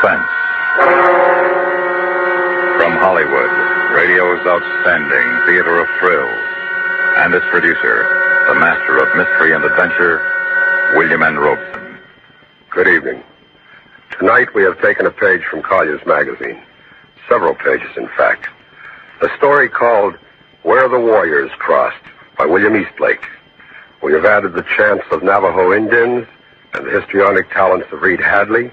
Suspense. From Hollywood, radio's outstanding theater of thrills, and its producer, the master of mystery and adventure, William N. Robeson. Good evening. Tonight we have taken a page from Collier's magazine. Several pages, in fact. A story called Where the Warriors Crossed by William Eastlake. We have added the chants of Navajo Indians and the histrionic talents of Reed Hadley,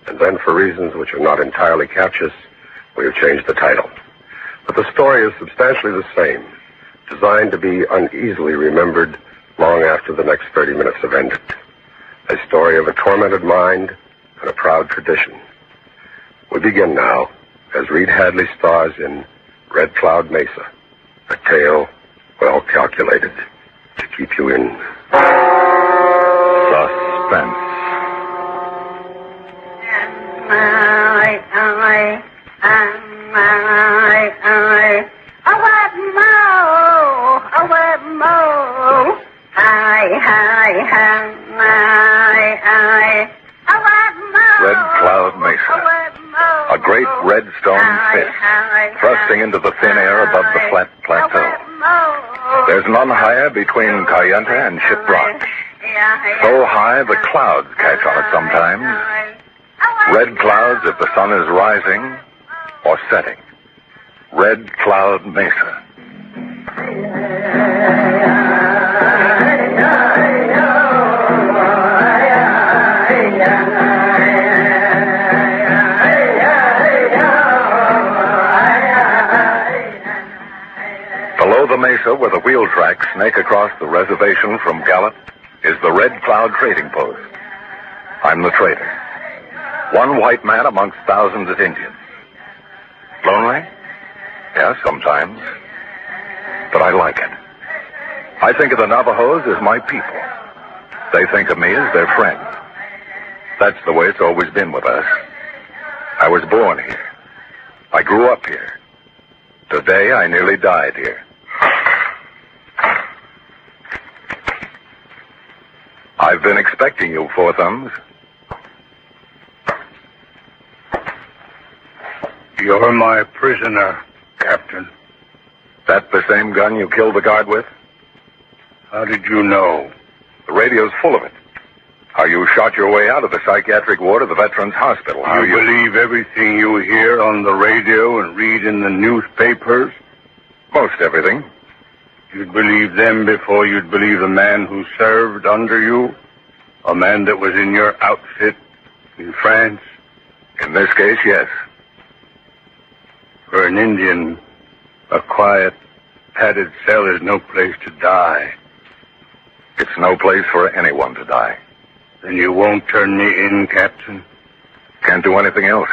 and then for reasons which are not entirely captious, we have changed the title. But the story is substantially the same, designed to be uneasily remembered long after the next 30 minutes have ended. A story of a tormented mind and a proud tradition. We begin now as Reed Hadley stars in Red Cloud Mesa, a tale well calculated to keep you in suspense. Red Cloud Mesa, a great red stone fist thrusting into the thin air above the flat plateau. There's none higher between Cayenta and Ship Rock. So high the clouds catch on it sometimes. Red clouds if the sun is rising or setting. Red Cloud Mesa. Below the mesa where the wheel tracks snake across the reservation from Gallup is the Red Cloud trading post. I'm the trader. One white man amongst thousands of Indians. Lonely? Yeah, sometimes. But I like it. I think of the Navajos as my people. They think of me as their friend. That's the way it's always been with us. I was born here. I grew up here. Today I nearly died here. I've been expecting you, Four Thumbs. You're my prisoner, Captain. That the same gun you killed the guard with? How did you know? The radio's full of it. How you shot your way out of the psychiatric ward of the Veterans Hospital. How you believe everything you hear on the radio and read in the newspapers? Most everything. You'd believe them before you'd believe the man who served under you? A man that was in your outfit in France? In this case, yes. For an Indian, a quiet, padded cell is no place to die. It's no place for anyone to die. Then you won't turn me in, Captain? Can't do anything else.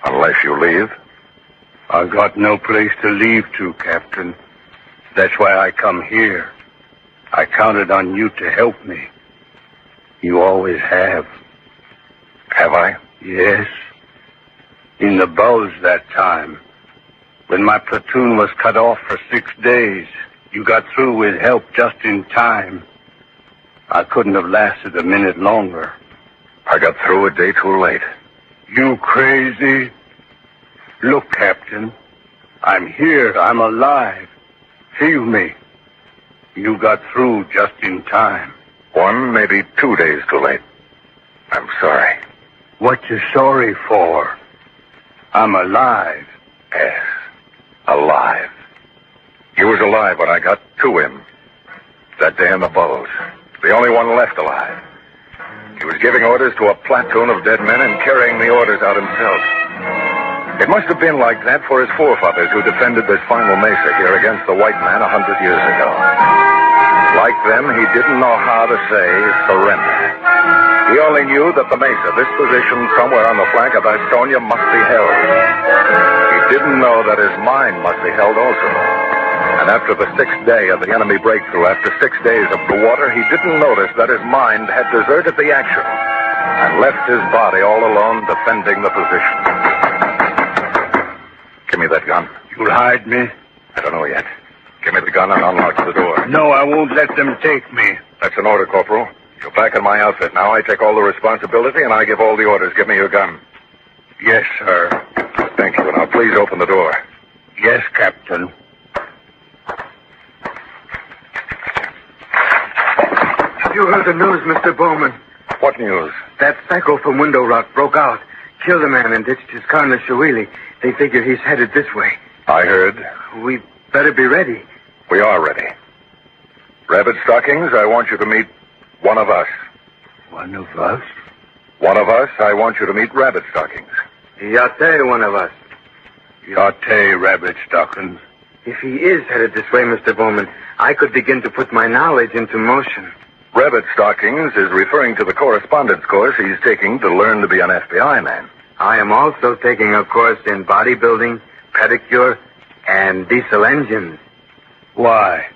Unless you leave. I've got no place to leave to, Captain. That's why I come here. I counted on you to help me. You always have. Have I? Yes. In the Bulge that time, when my platoon was cut off for 6 days, you got through with help just in time. I couldn't have lasted a minute longer. I got through a day too late. You crazy? Look, Captain, I'm here. I'm alive. Feel me. You got through just in time. 1, maybe 2 days too late. I'm sorry. What you sorry for? I'm alive. Yes, alive. You was alive when I got to him. That day in the Bulge. The only one left alive. He was giving orders to a platoon of dead men and carrying the orders out himself. It must have been like that for his forefathers who defended this final mesa here against the white man 100 years ago. Like them, he didn't know how to say surrender. He only knew that the mesa, this position somewhere on the flank of Astonia, must be held. He didn't know that his mind must be held also. And after the 6th day of the enemy breakthrough, after 6 days of the water, he didn't notice that his mind had deserted the action and left his body all alone defending the position. Give me that gun. You'll hide me? I don't know yet. Give me the gun and unlock the door. No, I won't let them take me. That's an order, Corporal. You're back in my outfit now. I take all the responsibility and I give all the orders. Give me your gun. Yes, sir. Thank you. Now, please open the door. Yes, Captain. You heard the news, Mr. Bowman. What news? That psycho from Window Rock broke out, killed a man, and ditched his car in the Shawili. They figure he's headed this way. I heard. We better be ready. We are ready. Rabbit Stockings, I want you to meet one of us. One of us? One of us, I want you to meet Rabbit Stockings. Yate, one of us. Yate, Rabbit Stockings. If he is headed this way, Mr. Bowman, I could begin to put my knowledge into motion. Rabbit Stockings is referring to the correspondence course he's taking to learn to be an FBI man. I am also taking a course in bodybuilding, pedicure, and diesel engines. Why?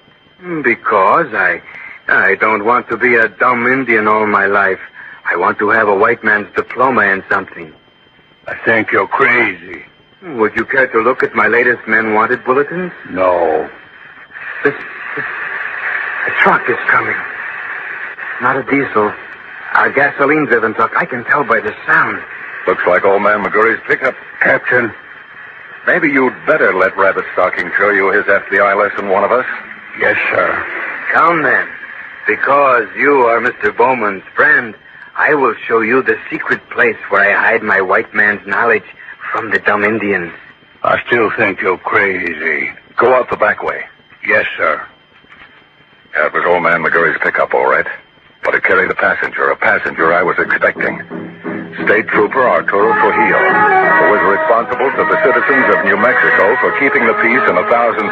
Because I don't want to be a dumb Indian all my life. I want to have a white man's diploma in something. I think you're crazy. Would you care to look at my latest Men Wanted bulletins? No. The truck is coming. Not a diesel. A gasoline-driven truck. I can tell by the sound. Looks like old man McGurry's pickup. Captain. Maybe you'd better let Rabbit Stocking show you his FBI lesson, one of us. Yes, sir. Come then. Because you are Mr. Bowman's friend, I will show you the secret place where I hide my white man's knowledge from the dumb Indians. I still think you're crazy. Go out the back way. Yes, sir. Yeah, it was old man McGurry's pickup, all right. But it carried a passenger I was expecting. State Trooper Arturo Trujillo, who was responsible to the citizens of New Mexico for keeping the peace in 1,000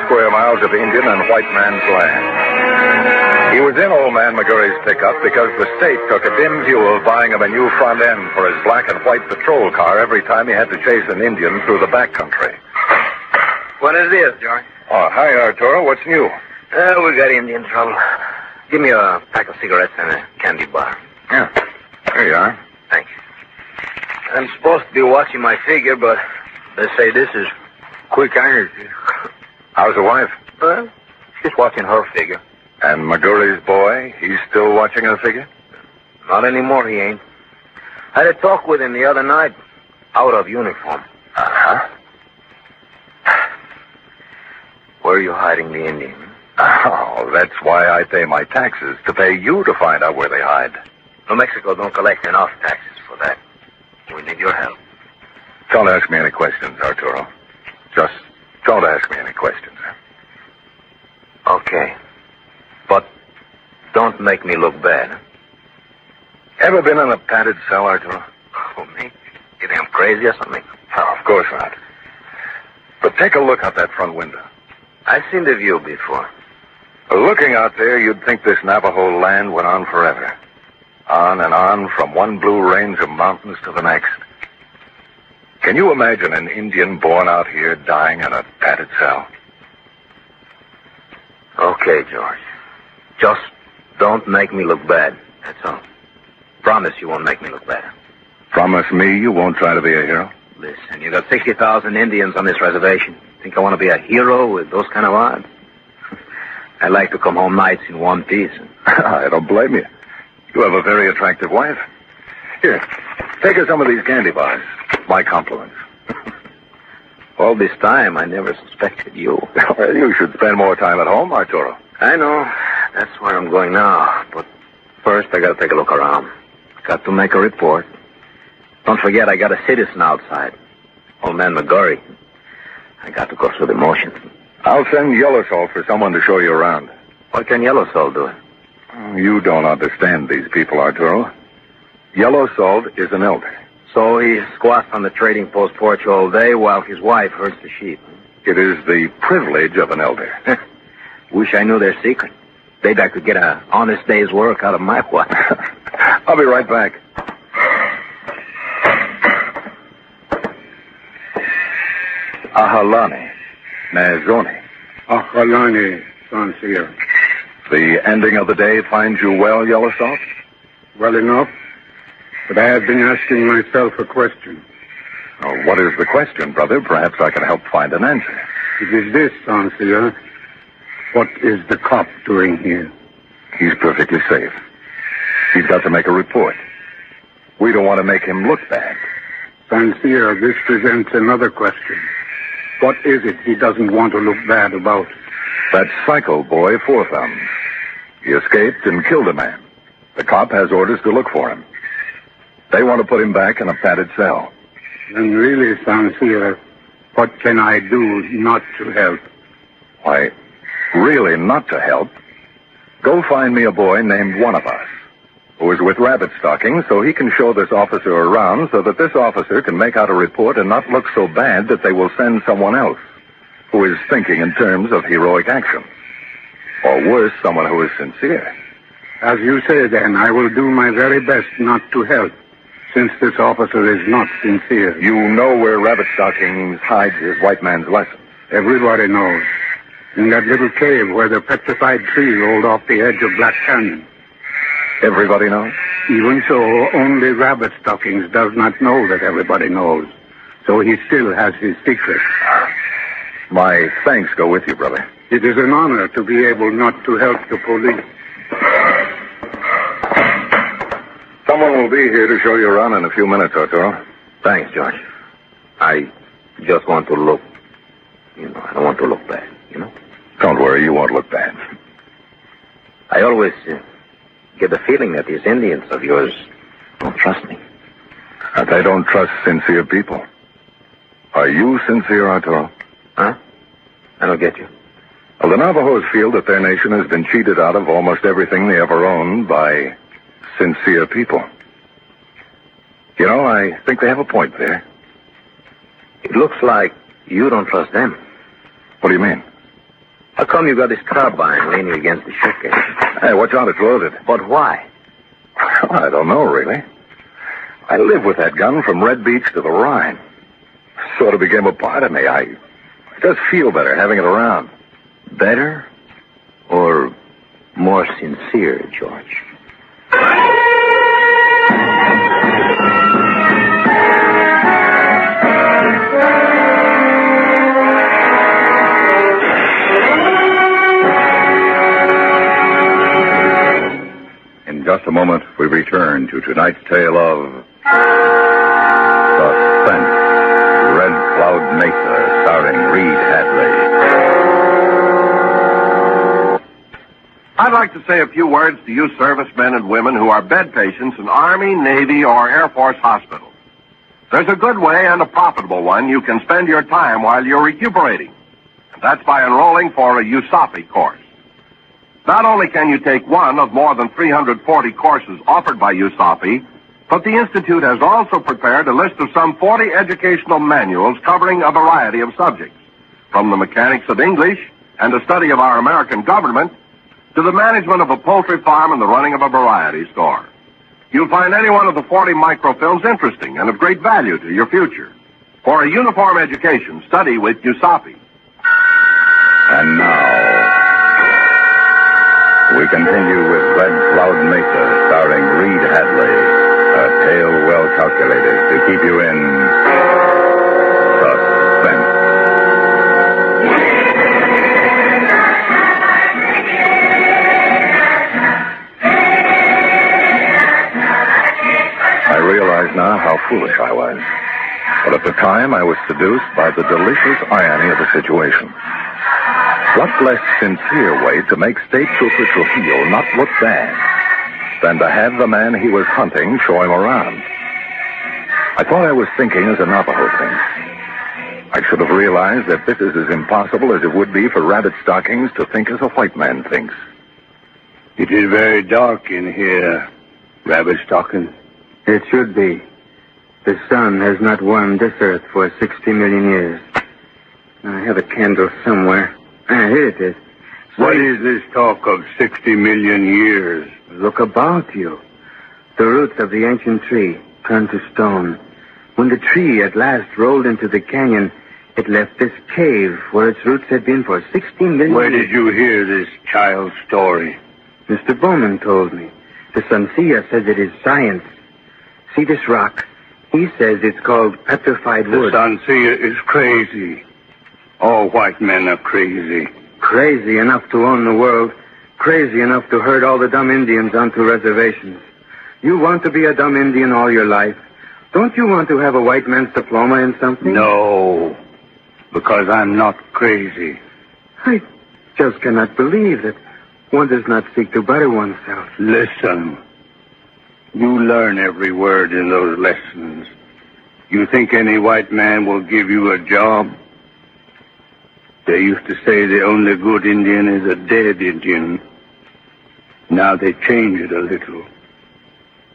square miles of Indian and white man's land. He was in old man McGurry's pickup because the state took a dim view of buying him a new front end for his black and white patrol car every time he had to chase an Indian through the backcountry. What is this, George? Oh, hi, Arturo. What's new? We got Indian trouble. Give me a pack of cigarettes and a candy bar. Yeah. Here you are. Thanks. I'm supposed to be watching my figure, but they say this is quick energy. How's the wife? Well, she's watching her figure. And McGurry's boy, he's still watching her figure? Not anymore, he ain't. Had a talk with him the other night, out of uniform. Uh-huh. Where are you hiding the Indian? Oh, that's why I pay my taxes, to pay you to find out where they hide. New Mexico don't collect enough taxes for that. We need your help. Don't ask me any questions, Arturo. Just don't ask me any questions. Okay. But don't make me look bad. Ever been in a padded cell, Arturo? Oh, me? You think I'm crazy or something? No, of course not. But take a look out that front window. I've seen the view before. Looking out there, you'd think this Navajo land went on forever. On and on from one blue range of mountains to the next. Can you imagine an Indian born out here dying in a padded cell? Okay, George. Just don't make me look bad. That's all. Promise you won't make me look bad. Promise me you won't try to be a hero? Listen, you got 60,000 Indians on this reservation. Think I want to be a hero with those kind of odds? I like to come home nights in one piece. I don't blame you. You have a very attractive wife. Here, take her some of these candy bars. My compliments. All this time, I never suspected you. Well, you should spend more time at home, Arturo. I know. That's where I'm going now. But first, I got to take a look around. Got to make a report. Don't forget, I got a citizen outside. Old man McGurry. I got to go through the motions. I'll send Yellow Salt for someone to show you around. What can Yellow Salt do? You don't understand these people, Arturo. Yellow Salt is an elder. So he squats on the trading post porch all day while his wife herds the sheep. It is the privilege of an elder. Wish I knew their secret. They'd like to get an honest day's work out of my wife. I'll be right back. Ahalane, Nazoni. Ahalane, Sansia. The ending of the day finds you well, Yellow Salt? Well enough, but I have been asking myself a question. Oh, what is the question, brother? Perhaps I can help find an answer. It is this, Sansia. What is the cop doing here? He's perfectly safe. He's got to make a report. We don't want to make him look bad. Fancier, this presents another question. What is it he doesn't want to look bad about? That psycho boy, Four Thumbs. He escaped and killed a man. The cop has orders to look for him. They want to put him back in a padded cell. Then really, Fancier, what can I do not to help? Why, really not to help. Go find me a boy named One of Us, who is with Rabbit Stocking, so he can show this officer around so that this officer can make out a report and not look so bad that they will send someone else who is thinking in terms of heroic action. Or worse, someone who is sincere. As you say, then, I will do my very best not to help, since this officer is not sincere. You know where Rabbit Stockings hides his white man's lessons. Everybody knows. In that little cave where the petrified tree rolled off the edge of Black Canyon. Everybody knows? Even so, only Rabbit Stockings does not know that everybody knows. So he still has his secret. My thanks go with you, brother. It is an honor to be able not to help the police. Someone will be here to show you around in a few minutes, Arturo. Thanks, George. I just want to look, I don't want to look bad, Don't worry, you won't look bad. I always get the feeling that these Indians of yours don't trust me. That they don't trust sincere people. Are you sincere, Arturo? Huh? I don't get you. Well, the Navajos feel that their nation has been cheated out of almost everything they ever owned by sincere people. I think they have a point there. It looks like you don't trust them. What do you mean? How come you got this carbine leaning against the showcase? Hey, watch out, it's loaded. But why? I don't know, really. I live with that gun from Red Beach to the Rhine. Sort of became a part of me. I just feel better having it around. Better or more sincere, George? In just a moment, we return to tonight's tale of Suspense, Red Cloud Mesa, starring Reed Hadley. I'd like to say a few words to you servicemen and women who are bed patients in Army, Navy, or Air Force hospitals. There's a good way and a profitable one you can spend your time while you're recuperating. And that's by enrolling for a USAPI course. Not only can you take one of more than 340 courses offered by USAPI, but the Institute has also prepared a list of some 40 educational manuals covering a variety of subjects, from the mechanics of English and the study of our American government to the management of a poultry farm and the running of a variety store. You'll find any one of the 40 microfilms interesting and of great value to your future. For a uniform education, study with USAPI. And now, we continue with Red Cloud Mesa, starring Reed Hadley, a tale well calculated to keep you in suspense. I realize now how foolish I was. But at the time, I was seduced by the delicious irony of the situation. What less sincere way to make State Trooper Trujillo not look bad than to have the man he was hunting show him around? I thought I was thinking as a Navajo thinks. I should have realized that this is as impossible as it would be for Rabbit Stockings to think as a white man thinks. It is very dark in here, Rabbit Stockings. It should be. The sun has not warmed this earth for 60 million years. I have a candle somewhere. Here it is. What is this talk of 60 million years? Look about you. The roots of the ancient tree turned to stone. When the tree at last rolled into the canyon, it left this cave where its roots had been for 60 million Where years. did you hear this child's story? Mr. Bowman told me. The Sancia says it is science. See this rock? He says it's called petrified The wood. Sancia is crazy. All white men are crazy. Crazy enough to own the world. Crazy enough to herd all the dumb Indians onto reservations. You want to be a dumb Indian all your life? Don't you want to have a white man's diploma in something? No, because I'm not crazy. I just cannot believe that one does not seek to better oneself. Listen. You learn every word in those lessons. You think any white man will give you a job? They used to say the only good Indian is a dead Indian. Now they change it a little.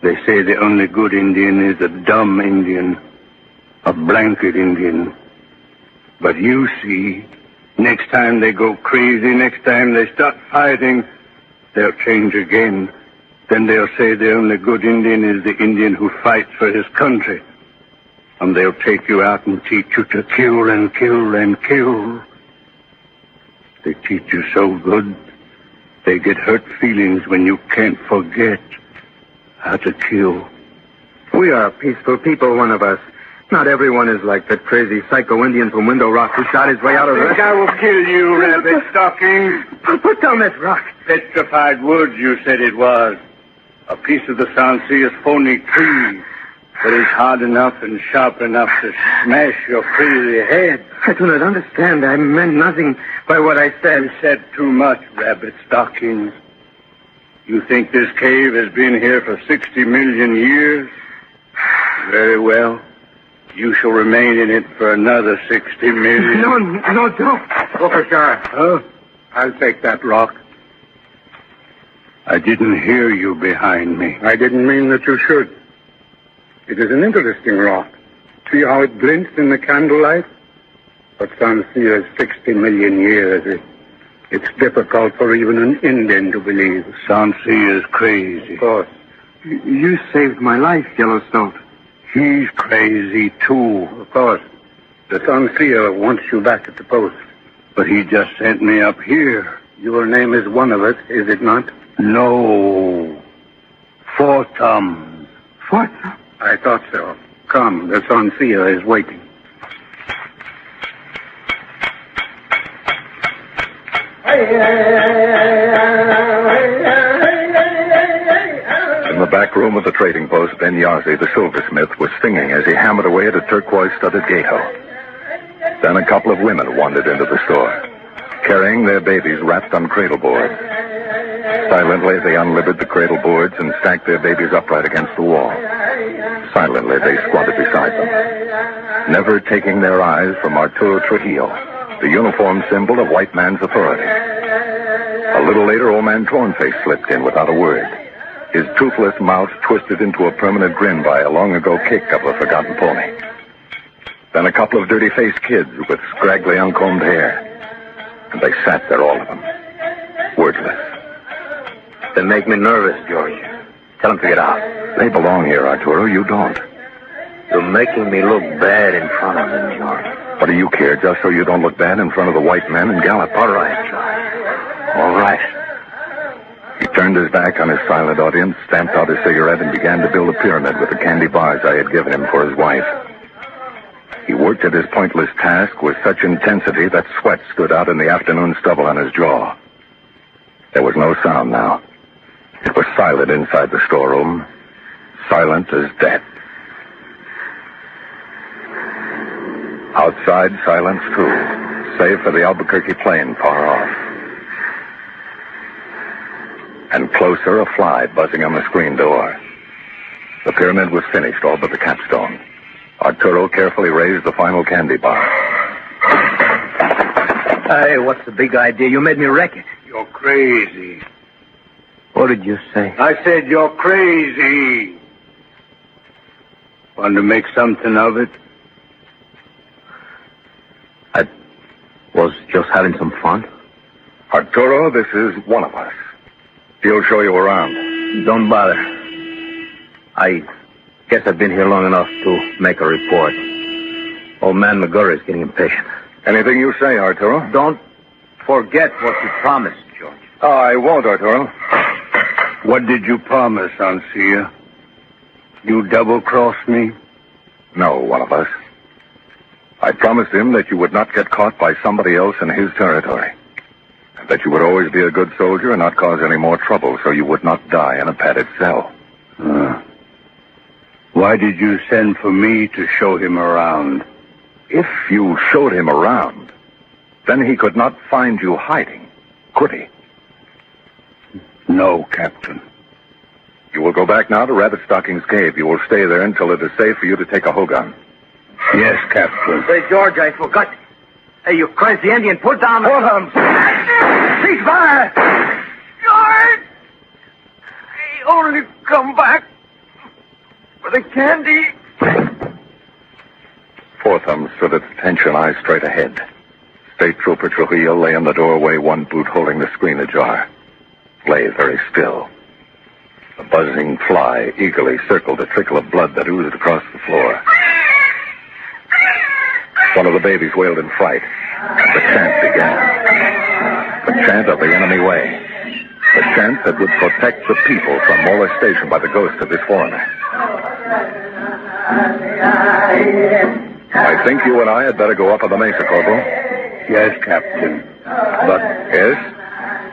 They say the only good Indian is a dumb Indian, a blanket Indian. But you see, next time they go crazy, next time they start fighting, they'll change again. Then they'll say the only good Indian is the Indian who fights for his country. And they'll take you out and teach you to kill and kill and kill. They teach you so good, they get hurt feelings when you can't forget how to kill. We are a peaceful people, one of us. Not everyone is like that crazy psycho Indian from Window Rock who shot his way out of the... I will kill you, Rabbit Stocking. Put down that rock. Petrified wood, you said it was. A piece of the Sansia's phony tree. But it's hard enough and sharp enough to smash your crazy head. I do not understand. I meant nothing by what I said. You said too much, Rabbit Stockings. You think this cave has been here for 60 million years? Very well. You shall remain in it for another 60 million. No, don't. Officer. Huh? I'll take that rock. I didn't hear you behind me. I didn't mean that you should. It is an interesting rock. See how it glints in the candlelight? But Sansia's 60 million years. It's difficult for even an Indian to believe. Sansia's crazy. Of course. You saved my life, Yellowstone. He's crazy, too. Of course. The Sansia wants you back at the post. But he just sent me up here. Your name is one of it, is it not? No. Fortum. Fortum? I thought so. Come, the Sansia is waiting. In the back room of the trading post, Ben Yazzie, the silversmith, was singing as he hammered away at a turquoise-studded gatehouse. Then a couple of women wandered into the store, carrying their babies wrapped on cradle boards. Silently, they unlibbered the cradle boards and stacked their babies upright against the wall. Silently, they squatted beside them, never taking their eyes from Arturo Trujillo, the uniform symbol of white man's authority. A little later, old man Tornface slipped in without a word, his toothless mouth twisted into a permanent grin by a long-ago kick of a forgotten pony. Then a couple of dirty-faced kids with scraggly, uncombed hair. And they sat there, all of them, wordless. They make me nervous, George. Tell them to get out. They belong here, Arturo. You don't. You're making me look bad in front of them, George. What do you care, just so you don't look bad in front of the white men and Gallup? All right, George. All right. He turned his back on his silent audience, stamped out a cigarette, and began to build a pyramid with the candy bars I had given him for his wife. He worked at his pointless task with such intensity that sweat stood out in the afternoon stubble on his jaw. There was no sound now. It was silent inside the storeroom, silent as death. Outside, silence too, save for the Albuquerque plain far off. And closer, a fly buzzing on the screen door. The pyramid was finished, all but the capstone. Arturo carefully raised the final candy bar. Hey, what's the big idea? You made me wreck it. You're crazy. What did you say? I said you're crazy. Want to make something of it? I was just having some fun. Arturo, this is one of us. He'll show you around. Don't bother. I guess I've been here long enough to make a report. Old man McGurry's getting impatient. Anything you say, Arturo? Don't forget what you promised, George. Oh, I won't, Arturo. What did you promise, Ansia? You double-crossed me? No, one of us. I promised him that you would not get caught by somebody else in his territory. And that you would always be a good soldier and not cause any more trouble so you would not die in a padded cell. Why did you send for me to show him around? If you showed him around, then he could not find you hiding, could he? No, Captain. You will go back now to Rabbit Stocking's cave. You will stay there until it is safe for you to take a hogan. Yes, Captain. Say, George, I forgot. Hey, you crazy Indian, put down the... Hold on. Cease fire! George! I only come back for the candy. Four Thumbs stood at attention, eyes straight ahead. State Trooper Trujillo lay in the doorway, one boot holding the screen ajar. Lay very still. A buzzing fly eagerly circled a trickle of blood that oozed across the floor. One of the babies wailed in fright, and the chant began. The chant of the enemy way. The chant that would protect the people from molestation by the ghost of this foreigner. I think you and I had better go up on the mesa, Corporal. Yes, Captain. But... Yes?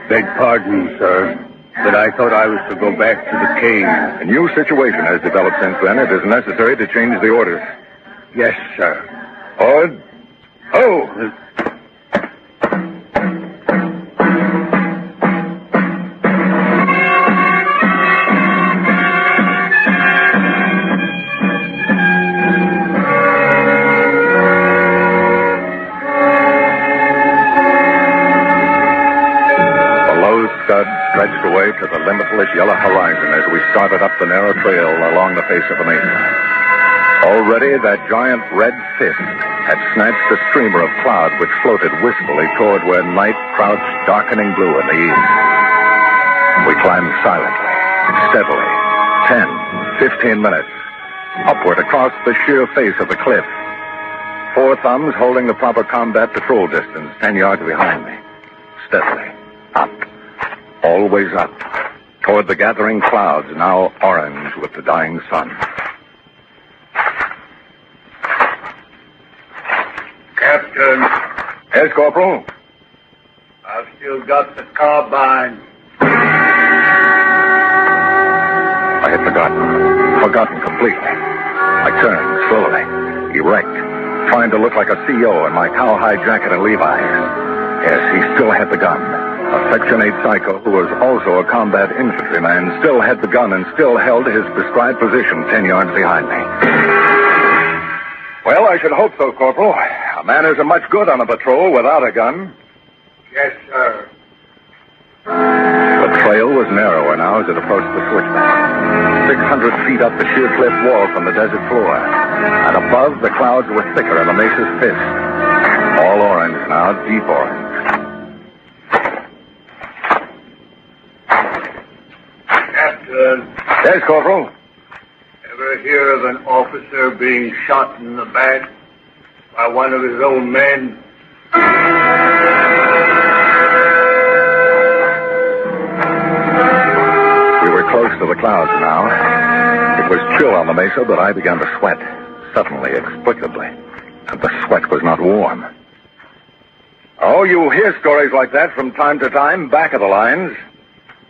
Beg pardon, sir, but I thought I was to go back to the cave. A new situation has developed since then. It is necessary to change the orders. Yes, sir. Hold. Oh! Stretched away to the limitless yellow horizon as we started up the narrow trail along the face of the mesa. Already that giant red fist had snatched a streamer of cloud which floated wistfully toward where night crouched darkening blue in the east. We climbed silently, steadily, 10, 15 minutes, upward across the sheer face of the cliff. Four Thumbs holding the proper combat patrol distance 10 yards behind me. Steadily, up. Always up, toward the gathering clouds, now orange with the dying sun. Captain. Yes, Corporal? I've still got the carbine. I had forgotten completely. I turned slowly, erect, trying to look like a CO in my cowhide jacket and Levi's. Yes, he still had the gun. A Section 8 psycho who was also a combat infantryman still had the gun and still held his prescribed position 10 yards behind me. Well, I should hope so, Corporal. A man isn't much good on a patrol without a gun. Yes, sir. The trail was narrower now as it approached the switchback. 600 feet up the sheer cliff wall from the desert floor. And above, the clouds were thicker in the mesa's fist. All orange now, deep orange. Yes, Corporal? Ever hear of an officer being shot in the back by one of his own men? We were close to the clouds now. It was chill on the mesa, but I began to sweat, suddenly, explicably. And the sweat was not warm. Oh, you hear stories like that from time to time, back of the lines.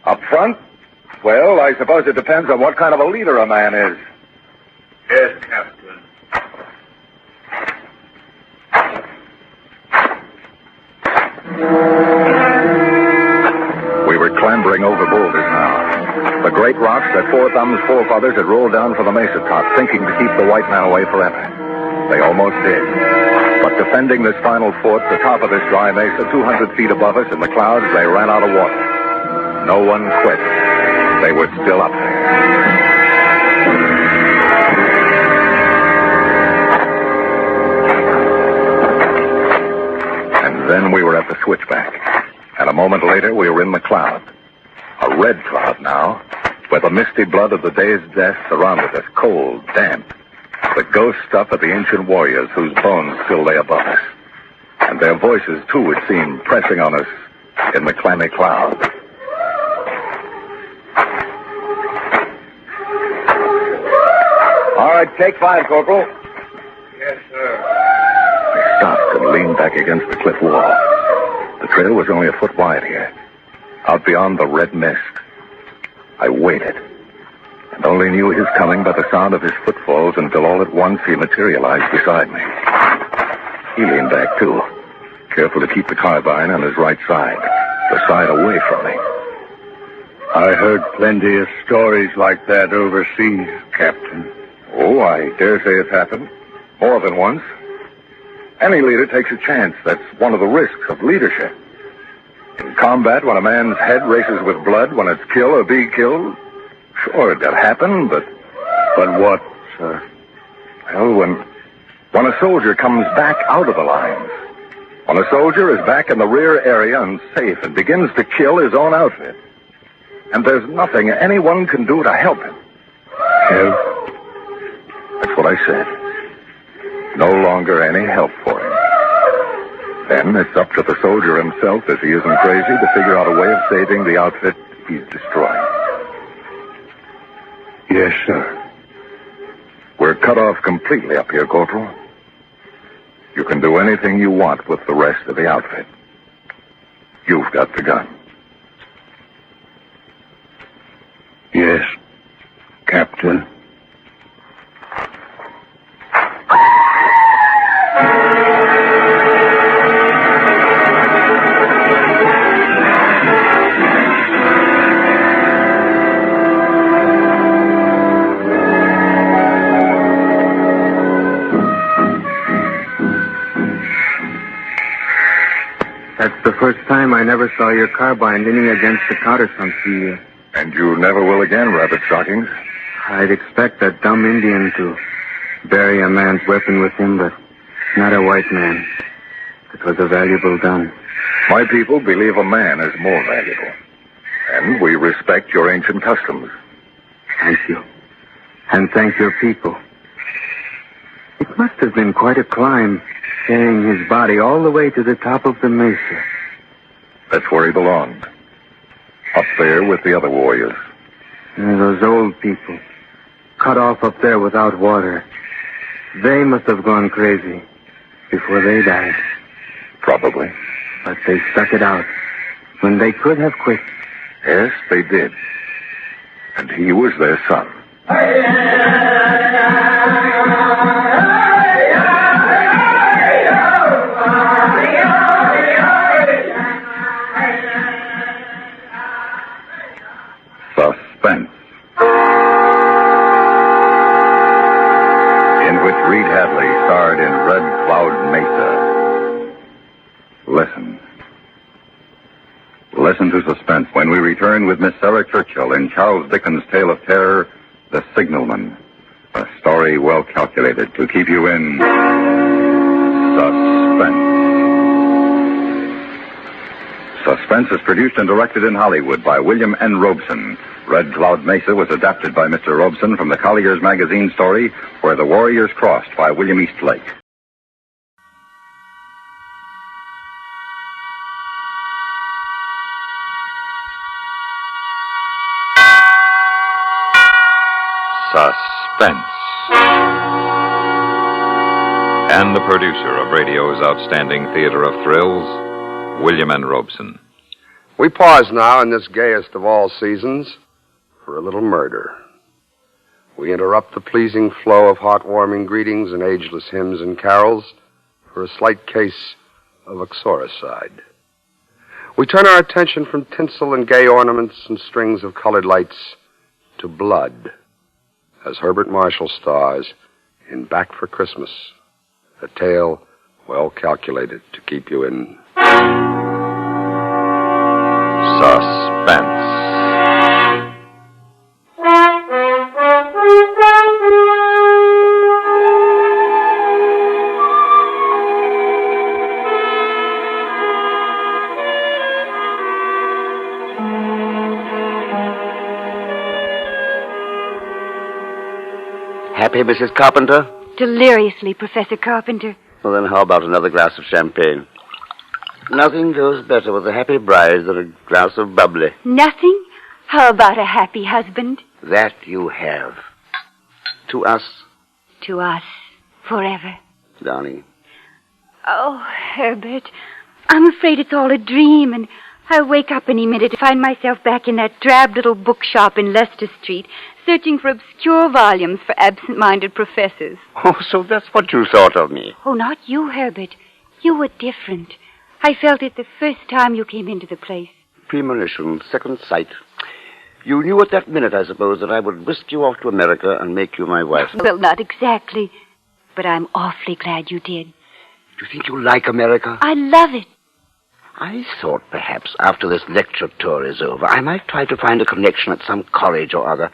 Up front? Well, I suppose it depends on what kind of a leader a man is. Yes, Captain. We were clambering over boulders now. The great rocks that Four Thumbs' forefathers had rolled down from the mesa top, thinking to keep the white man away forever. They almost did. But defending this final fort, the top of this dry mesa, 200 feet above us in the clouds, they ran out of water. No one quit. They were still up there. And then we were at the switchback. And a moment later, we were in the cloud. A red cloud now, where the misty blood of the day's death surrounded us, cold, damp. The ghost stuff of the ancient warriors whose bones still lay above us. And their voices, too, it seemed, pressing on us in the clammy cloud. All right, take 5, Corporal. Yes, sir. I stopped and leaned back against the cliff wall. The trail was only a foot wide here. Out beyond the red mist. I waited. And Only knew his coming by the sound of his footfalls until all at once he materialized beside me. He leaned back, too, careful to keep the carbine on his right side, the side away from me. I heard plenty of stories like that overseas, Captain. Oh, I dare say it's happened. More than once. Any leader takes a chance. That's one of the risks of leadership. In combat, when a man's head races with blood, when it's kill or be killed, sure, it could happen, but... But what, sir? Well, when a soldier comes back out of the lines, when a soldier is back in the rear area and safe and begins to kill his own outfit, and there's nothing anyone can do to help him. Help? That's what I said. No longer any help for him. Then it's up to the soldier himself, if he isn't crazy, to figure out a way of saving the outfit he's destroying. Yes, sir. We're cut off completely up here, Corporal. You can do anything you want with the rest of the outfit. You've got the gun. Yes, Captain. That's the first time I never saw your carbine leaning against the countersunk here. And you never will again, Rabbit Stockings. I'd expect that dumb Indian to bury a man's weapon with him, but not a white man. It was a valuable gun. My people believe a man is more valuable. And we respect your ancient customs. Thank you. And thank your people. It must have been quite a climb, carrying his body all the way to the top of the mesa. That's where he belonged. Up there with the other warriors. Those old people, cut off up there without water. They must have gone crazy before they died. Probably. But they stuck it out when they could have quit. Yes, they did. And he was their son. Suspense. In which Reed Hadley starred in Red Cloud Mesa. Listen. Listen to Suspense when we return with Miss Sarah Churchill in Charles Dickens' tale of terror, The Signalman. A story well calculated to keep you in suspense. Suspense is produced and directed in Hollywood by William N. Robeson. Red Cloud Mesa was adapted by Mr. Robeson from the Collier's magazine story, Where the Warriors Crossed by William Eastlake. Suspense. And the producer of radio's outstanding theater of thrills, William N. Robeson. We pause now in this gayest of all seasons for a little murder. We interrupt the pleasing flow of heartwarming greetings and ageless hymns and carols for a slight case of uxoricide. We turn our attention from tinsel and gay ornaments and strings of colored lights to blood, as Herbert Marshall stars in Back for Christmas, a tale well calculated to keep you in Suspense. Happy, Mrs. Carpenter? Deliriously, Professor Carpenter. Well, then how about another glass of champagne? Nothing goes better with a happy bride than a glass of bubbly. Nothing? How about a happy husband? That you have. To us. To us. Forever. Darling. Oh, Herbert, I'm afraid it's all a dream, and I'll wake up any minute to find myself back in that drab little bookshop in Leicester Street, searching for obscure volumes for absent-minded professors. Oh, so that's what you thought of me. Oh, not you, Herbert. You were different. I felt it the first time you came into the place. Premonition, second sight. You knew at that minute, I suppose, that I would whisk you off to America and make you my wife. Well, not exactly. But I'm awfully glad you did. Do you think you like America? I love it. I thought perhaps after this lecture tour is over, I might try to find a connection at some college or other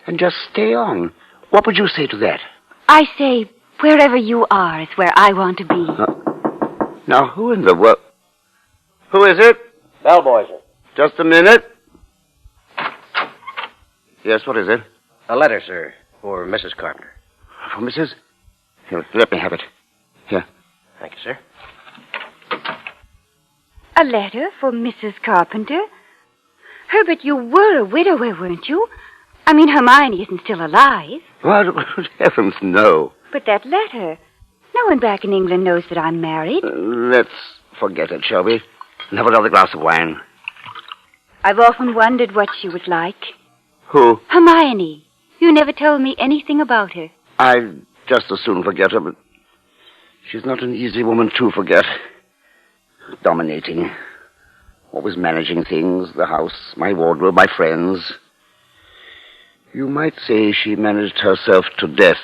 and just stay on. What would you say to that? I say, wherever you are is where I want to be. Now, who in the world... Who is it? Bellboy, sir. Just a minute. Yes, what is it? A letter, sir, for Mrs. Carpenter. For Mrs.? Here, let me have it. Here. Thank you, sir. A letter for Mrs. Carpenter? Herbert, you were a widower, weren't you? I mean, Hermione isn't still alive. Well, good heavens, no. But that letter... No one back in England knows that I'm married. Let's forget it, shall we? And have another glass of wine. I've often wondered what she was like. Who? Hermione. You never told me anything about her. I'd just as soon forget her, but she's not an easy woman to forget. Dominating. Always managing things, the house, my wardrobe, my friends. You might say she managed herself to death.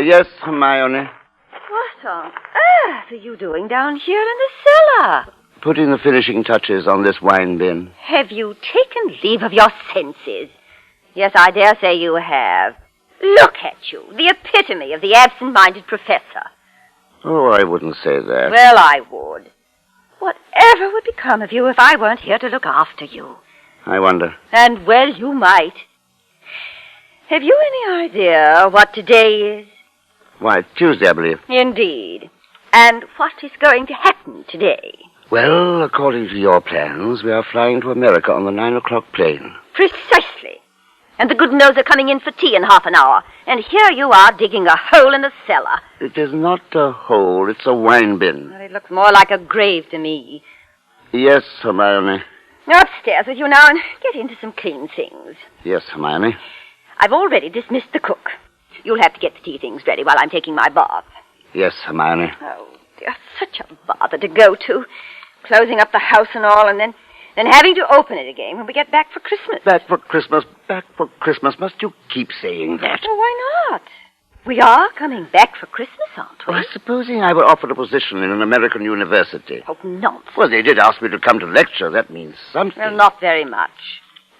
Yes, Hermione. What on earth are you doing down here in the cellar? Putting the finishing touches on this wine bin. Have you taken leave of your senses? Yes, I dare say you have. Look at you, the epitome of the absent-minded professor. Oh, I wouldn't say that. Well, I would. Whatever would become of you if I weren't here to look after you? I wonder. And, well, you might. Have you any idea what today is? Why, Tuesday, I believe. Indeed. And what is going to happen today? Well, according to your plans, we are flying to America on the 9 o'clock plane. Precisely. And the Goodenows are coming in for tea in half an hour. And here you are digging a hole in the cellar. It is not a hole, it's a wine bin. Well, it looks more like a grave to me. Yes, Hermione. Upstairs with you now and get into some clean things. Yes, Hermione. I've already dismissed the cook. You'll have to get the tea things ready while I'm taking my bath. Yes, Hermione. Oh, dear, such a bother to go to. Closing up the house and all, and then having to open it again when we get back for Christmas. Back for Christmas, back for Christmas. Must you keep saying that? Well, why not? We are coming back for Christmas, aren't we? Well, supposing I were offered a position in an American university. Oh, nonsense. Well, they did ask me to come to lecture. That means something. Well, not very much.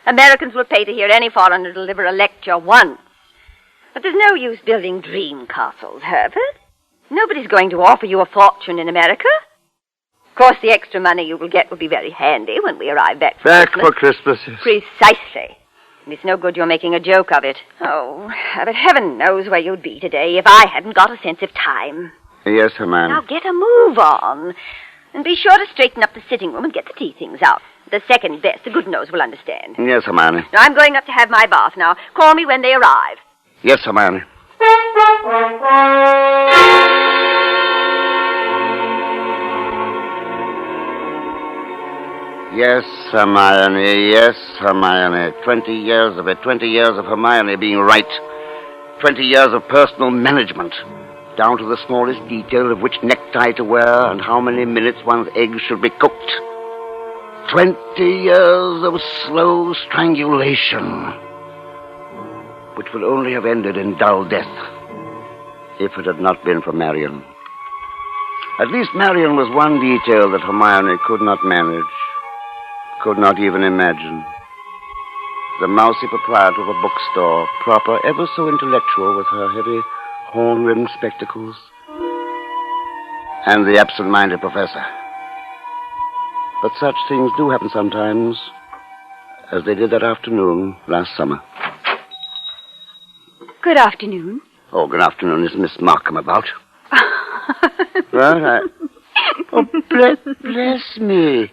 Americans will pay to hear any foreigner deliver a lecture once. But there's no use building dream castles, Herbert. Nobody's going to offer you a fortune in America. Of course, the extra money you will get will be very handy when we arrive back for Christmas. Christmas. For Christmas, yes. Precisely. And it's no good you're making a joke of it. Oh, but heaven knows where you'd be today if I hadn't got a sense of time. Yes, Hermione. Now get a move on. And be sure to straighten up the sitting room and get the tea things out. The second best, the Goodenows will understand. Yes, Hermione. Now, I'm going up to have my bath now. Call me when they arrive. Yes, Hermione. Yes, Hermione. Yes, Hermione. 20 years of it. 20 years of Hermione being right. 20 years of personal management. Down to the smallest detail of which necktie to wear and how many minutes one's eggs should be cooked. 20 years of slow strangulation, which would only have ended in dull death if it had not been for Marion. At least Marion was one detail that Hermione could not manage, could not even imagine. The mousy proprietor of a bookstore, proper, ever so intellectual with her heavy horn-rimmed spectacles, and the absent-minded professor. But such things do happen sometimes, as they did that afternoon last summer. Good afternoon. Oh, good afternoon. Is Miss Markham about? Well, Oh, bless me.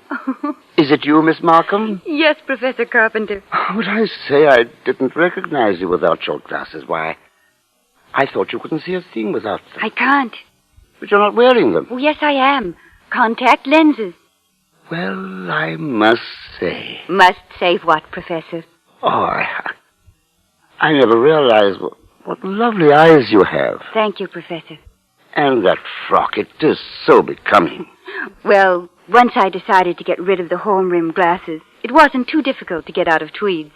Is it you, Miss Markham? Yes, Professor Carpenter. But I say I didn't recognize you without your glasses. Why, I thought you couldn't see a thing without them. I can't. But you're not wearing them. Oh, yes, I am. Contact lenses. Well, I must say. Must say what, Professor? Oh, I never realized what lovely eyes you have. Thank you, Professor. And that frock, it is so becoming. Well, once I decided to get rid of the horn-rimmed glasses, it wasn't too difficult to get out of tweeds.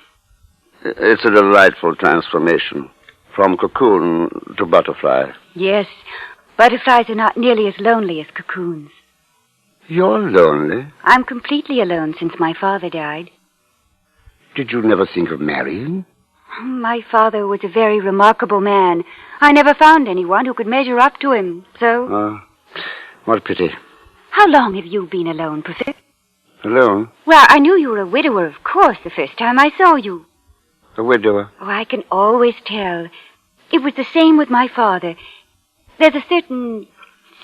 It's a delightful transformation. From cocoon to butterfly. Yes, butterflies are not nearly as lonely as cocoons. You're lonely? I'm completely alone since my father died. Did you never think of marrying? My father was a very remarkable man. I never found anyone who could measure up to him, so... Oh, what a pity. How long have you been alone, Professor? Alone? Well, I knew you were a widower, of course, the first time I saw you. A widower? Oh, I can always tell. It was the same with my father. There's a certain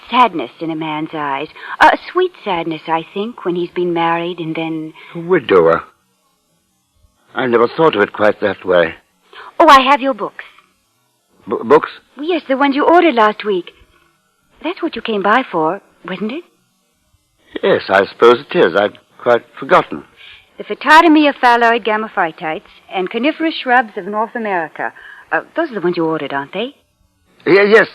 sadness in a man's eyes. A sweet sadness, I think, when he's been married and then... A widower? I never thought of it quite that way. Oh, I have your books. Books? Yes, the ones you ordered last week. That's what you came by for, wasn't it? Yes, I suppose it is. I'd quite forgotten. The Phytotomy of Phalloid Gamophytites and Coniferous Shrubs of North America. Those are the ones you ordered, aren't they? Yes.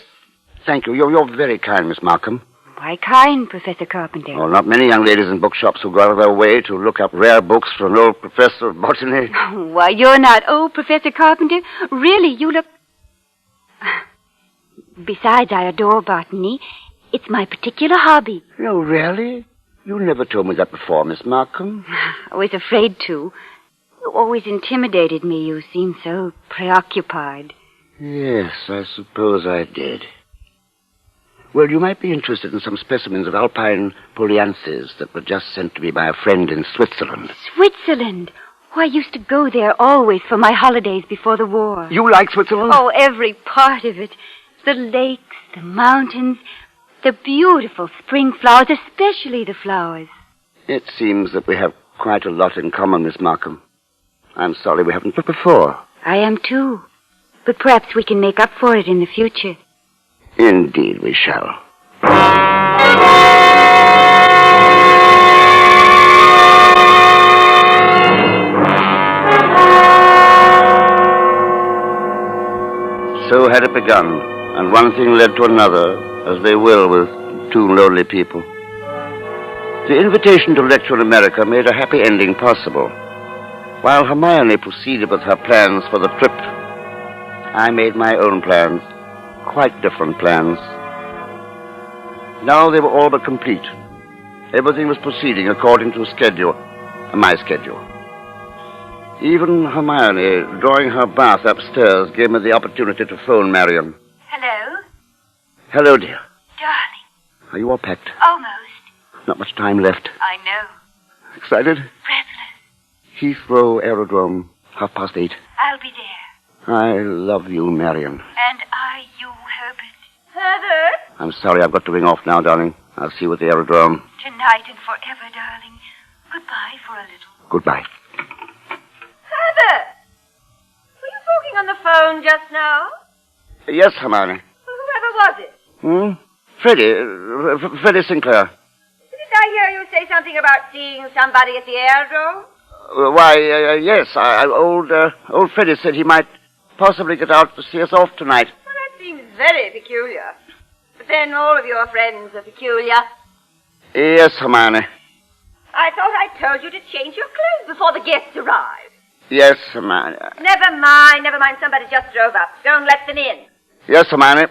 Thank you. You're very kind, Miss Markham. Why kind, Professor Carpenter? Oh, not many young ladies in bookshops who go out of their way to look up rare books for an old professor of botany. Why, you're not old, Professor Carpenter. Really, you look... Besides, I adore botany. It's my particular hobby. Oh, really? You never told me that before, Miss Markham. I was afraid to. You always intimidated me. You seemed so preoccupied. Yes, I suppose I did. Well, you might be interested in some specimens of alpine polyanths that were just sent to me by a friend in Switzerland. Switzerland? Oh, I used to go there always for my holidays before the war. You like Switzerland? Oh, every part of it. The lakes, the mountains, the beautiful spring flowers, especially the flowers. It seems that we have quite a lot in common, Miss Markham. I'm sorry we haven't met before. I am too. But perhaps we can make up for it in the future. Indeed we shall. So had it begun, and one thing led to another, as they will with two lonely people. The invitation to lecture in America made a happy ending possible. While Hermione proceeded with her plans for the trip, I made my own plans. Quite different plans. Now they were all but complete. Everything was proceeding according to my schedule. Even Hermione, drawing her bath upstairs, gave me the opportunity to phone Marion. Hello? Hello, dear. Darling. Are you all packed? Almost. Not much time left. I know. Excited? Breathless. Heathrow Aerodrome, 8:30. I'll be there. I love you, Marion. And I, you, Herbert. Herbert? I'm sorry I've got to ring off now, darling. I'll see you at the aerodrome. Tonight and forever, darling. Goodbye for a little. Goodbye. Herbert! Were you talking on the phone just now? Yes, Hermione. Whoever was it? Freddie Sinclair. Didn't I hear you say something about seeing somebody at the aerodrome? Yes. Old Freddie said he might possibly get out to see us off tonight. Well, that seems very peculiar. But then all of your friends are peculiar. Yes, Hermione. I thought I told you to change your clothes before the guests arrive. Yes, Hermione. Never mind. Somebody just drove up. Don't let them in. Yes, Hermione.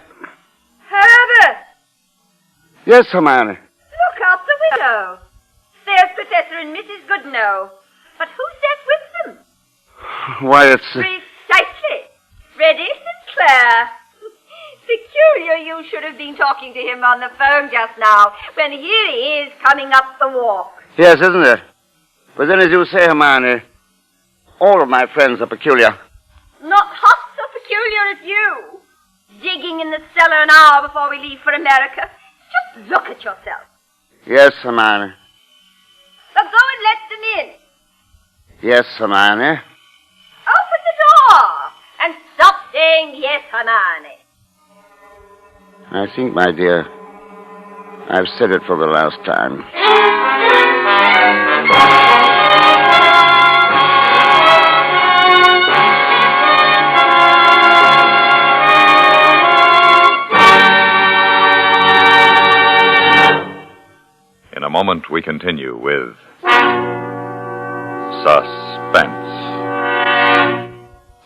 Herbert! Yes, Hermione. Look out the window. There's Professor and Mrs. Goodenough. But who's that with them? Why, it's... Precisely. Freddie Sinclair. Peculiar you should have been talking to him on the phone just now, when here he is coming up the walk. Yes, isn't it? But then, as you say, Hermione, all of my friends are peculiar. Not half so peculiar as you. Digging in the cellar an hour before we leave for America. look at yourself. Yes, Hermione. So go and let them in. Yes, Hermione. Open the door and stop saying yes, Hermione. I think, my dear, I've said it for the last time. In a moment, we continue with Suspense.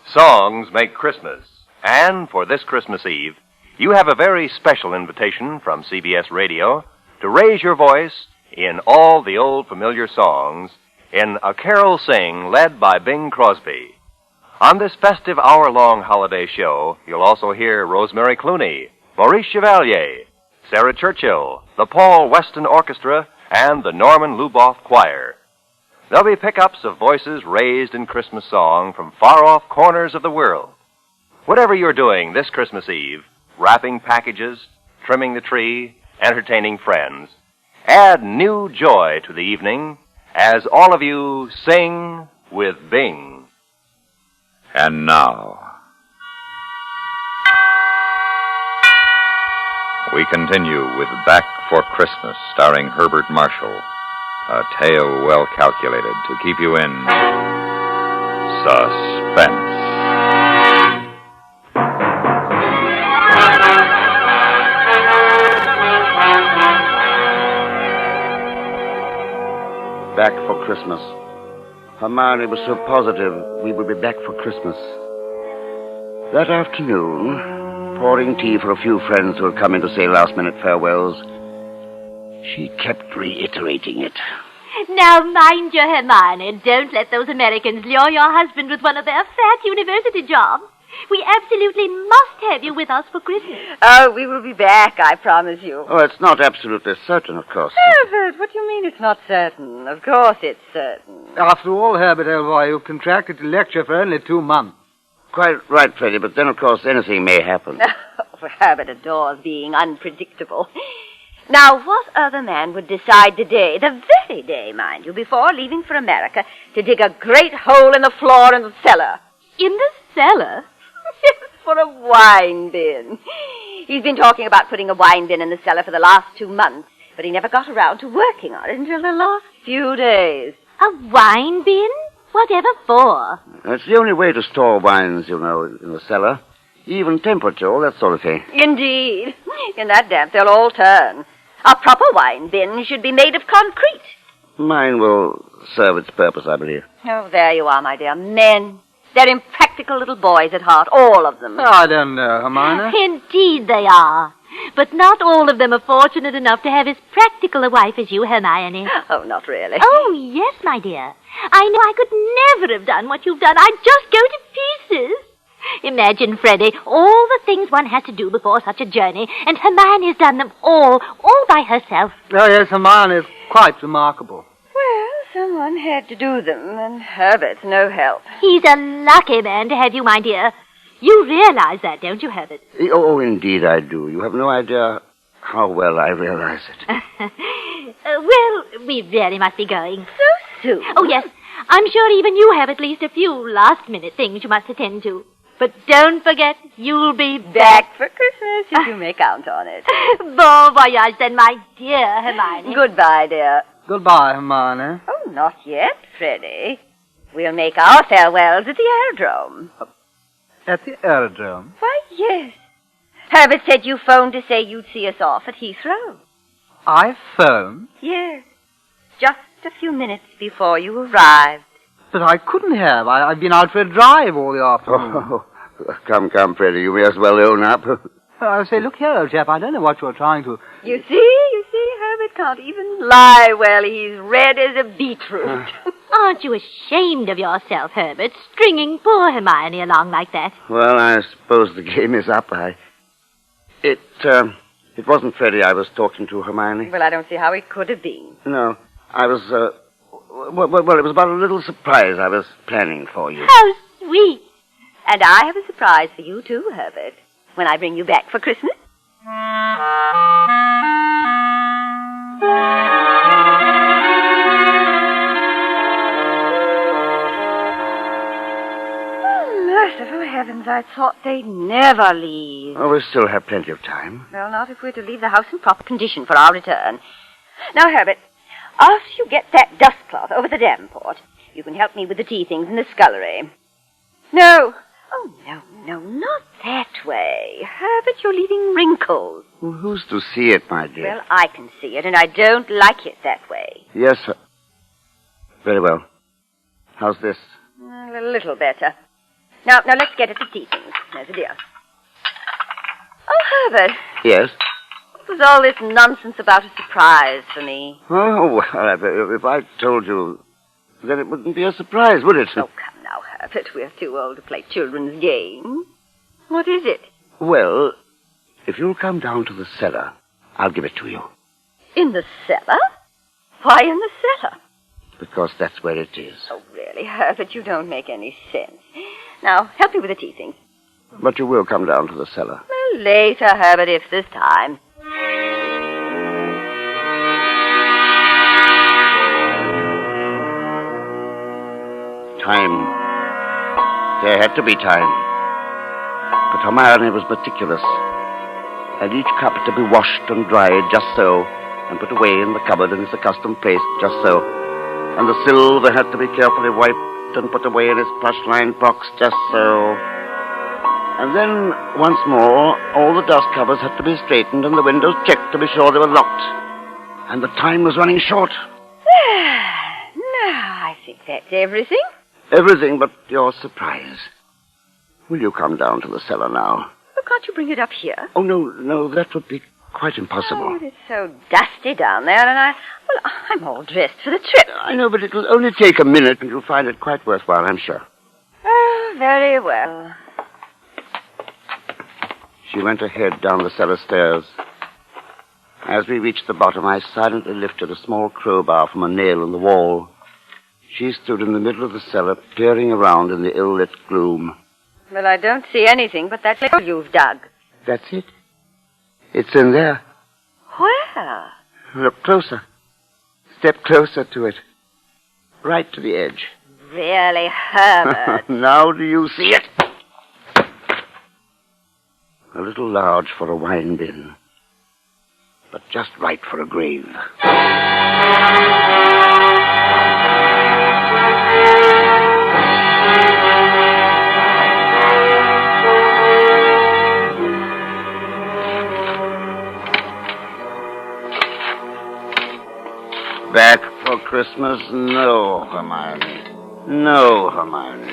Songs make Christmas. And for this Christmas Eve, you have a very special invitation from CBS Radio to raise your voice in all the old familiar songs in A Carol Sing led by Bing Crosby. On this festive hour-long holiday show, you'll also hear Rosemary Clooney, Maurice Chevalier, Sarah Churchill, the Paul Weston Orchestra, and the Norman Luboff Choir. There'll be pickups of voices raised in Christmas song from far-off corners of the world. Whatever you're doing this Christmas Eve, wrapping packages, trimming the tree, entertaining friends, add new joy to the evening as all of you sing with Bing. And now, we continue with Back for Christmas, starring Herbert Marshall. A tale well calculated to keep you in suspense. Back for Christmas. Hermione was so positive we would be back for Christmas. That afternoon, pouring tea for a few friends who had come in to say last-minute farewells, she kept reiterating it. Now, mind your Hermione. Don't let those Americans lure your husband with one of their fat university jobs. We absolutely must have you with us for Christmas. Oh, we will be back, I promise you. Oh, it's not absolutely certain, of course. Herbert, what do you mean it's not certain? Of course it's certain. After all, Herbert, old boy, you've contracted to lecture for only 2 months. Quite right, Freddie, but then, of course, anything may happen. Herbert adores being unpredictable. Now, what other man would decide today, the very day, mind you, before leaving for America, to dig a great hole in the floor in the cellar? In the cellar? For a wine bin. He's been talking about putting a wine bin in the cellar for the last 2 months, but he never got around to working on it until the last few days. A wine bin? Whatever for? It's the only way to store wines, you know, in the cellar. Even temperature, all that sort of thing. Indeed. In that damp, they'll all turn. A proper wine bin should be made of concrete. Mine will serve its purpose, I believe. Oh, there you are, my dear. Men. They're impractical little boys at heart, all of them. I don't know, Hermione. Indeed they are. But not all of them are fortunate enough to have as practical a wife as you, Hermione. Oh, not really. Oh, yes, my dear. I know I could never have done what you've done. I'd just go to pieces. Imagine, Freddie, all the things one has to do before such a journey, and Hermione's done them all by herself. Oh, yes, Hermione is quite remarkable. Well, someone had to do them, and Herbert's no help. He's a lucky man to have you, my dear. You realize that, don't you, Herbert? Oh, indeed I do. You have no idea how well I realize it. Well, we really must be going. So soon? Oh, yes. I'm sure even you have at least a few last-minute things you must attend to. But don't forget, you'll be back for Christmas, if you may count on it. Bon voyage, then, my dear Hermione. Goodbye, dear. Goodbye, Hermione. Oh, not yet, Freddie. We'll make our farewells at the aerodrome. At the aerodrome? Why, yes. Herbert said you phoned to say you'd see us off at Heathrow. I phoned? Yes. Just a few minutes before you arrived. But I couldn't have. I've been out for a drive all the afternoon. Oh, come, Freddie. You may as well own up. I say, look here, old chap. I don't know what you're trying to... You see, Herbert can't even lie well. He's red as a beetroot. Aren't you ashamed of yourself, Herbert, stringing poor Hermione along like that? Well, I suppose the game is up. It wasn't Freddie I was talking to, Hermione. Well, I don't see how it could have been. No, I was, well, it was about a little surprise I was planning for you. How sweet. And I have a surprise for you, too, Herbert, when I bring you back for Christmas. Merciful heavens, I thought they'd never leave. Oh, we still have plenty of time. Well, not if we're to leave the house in proper condition for our return. Now, Herbert, after you get that dust cloth over the Davenport, you can help me with the tea things in the scullery. No. Oh, no, not that way. Herbert, you're leaving wrinkles. Well, who's to see it, my dear? Well, I can see it, and I don't like it that way. Yes, sir. Very well. How's this? A little better. Now, let's get at the tea things. There's a dear. Oh, Herbert. Yes? What was all this nonsense about a surprise for me? Oh, well, if I told you, then it wouldn't be a surprise, would it? Oh, come now, Herbert. We're too old to play children's games. What is it? Well, if you'll come down to the cellar, I'll give it to you. In the cellar? Why in the cellar? Because that's where it is. Oh, really, Herbert, you don't make any sense. Now, help me with the tea things. But you will come down to the cellar. Well, later, Herbert, if there's time. Time. There had to be time. But Hermione was meticulous. And each cup had to be washed and dried just so, and put away in the cupboard in its accustomed place just so. And the silver had to be carefully wiped and put away in its plush-lined box just so. And then, once more, all the dust covers had to be straightened and the windows checked to be sure they were locked. And the time was running short. Now, I think that's everything. Everything but your surprise. Will you come down to the cellar now? Well, can't you bring it up here? Oh, no, that would be quite impossible. Oh, it's so dusty down there, and I'm all dressed for the trip. I know, but it'll only take a minute, and you'll find it quite worthwhile, I'm sure. Oh, very well. She went ahead down the cellar stairs. As we reached the bottom, I silently lifted a small crowbar from a nail in the wall. She stood in the middle of the cellar, peering around in the ill-lit gloom. Well, I don't see anything but that hole you've dug. That's it. It's in there. Where? Look closer. Step closer to it. Right to the edge. Really, Herbert? Now do you see it? A little large for a wine bin, but just right for a grave. Back for Christmas? No, Hermione. No, Hermione.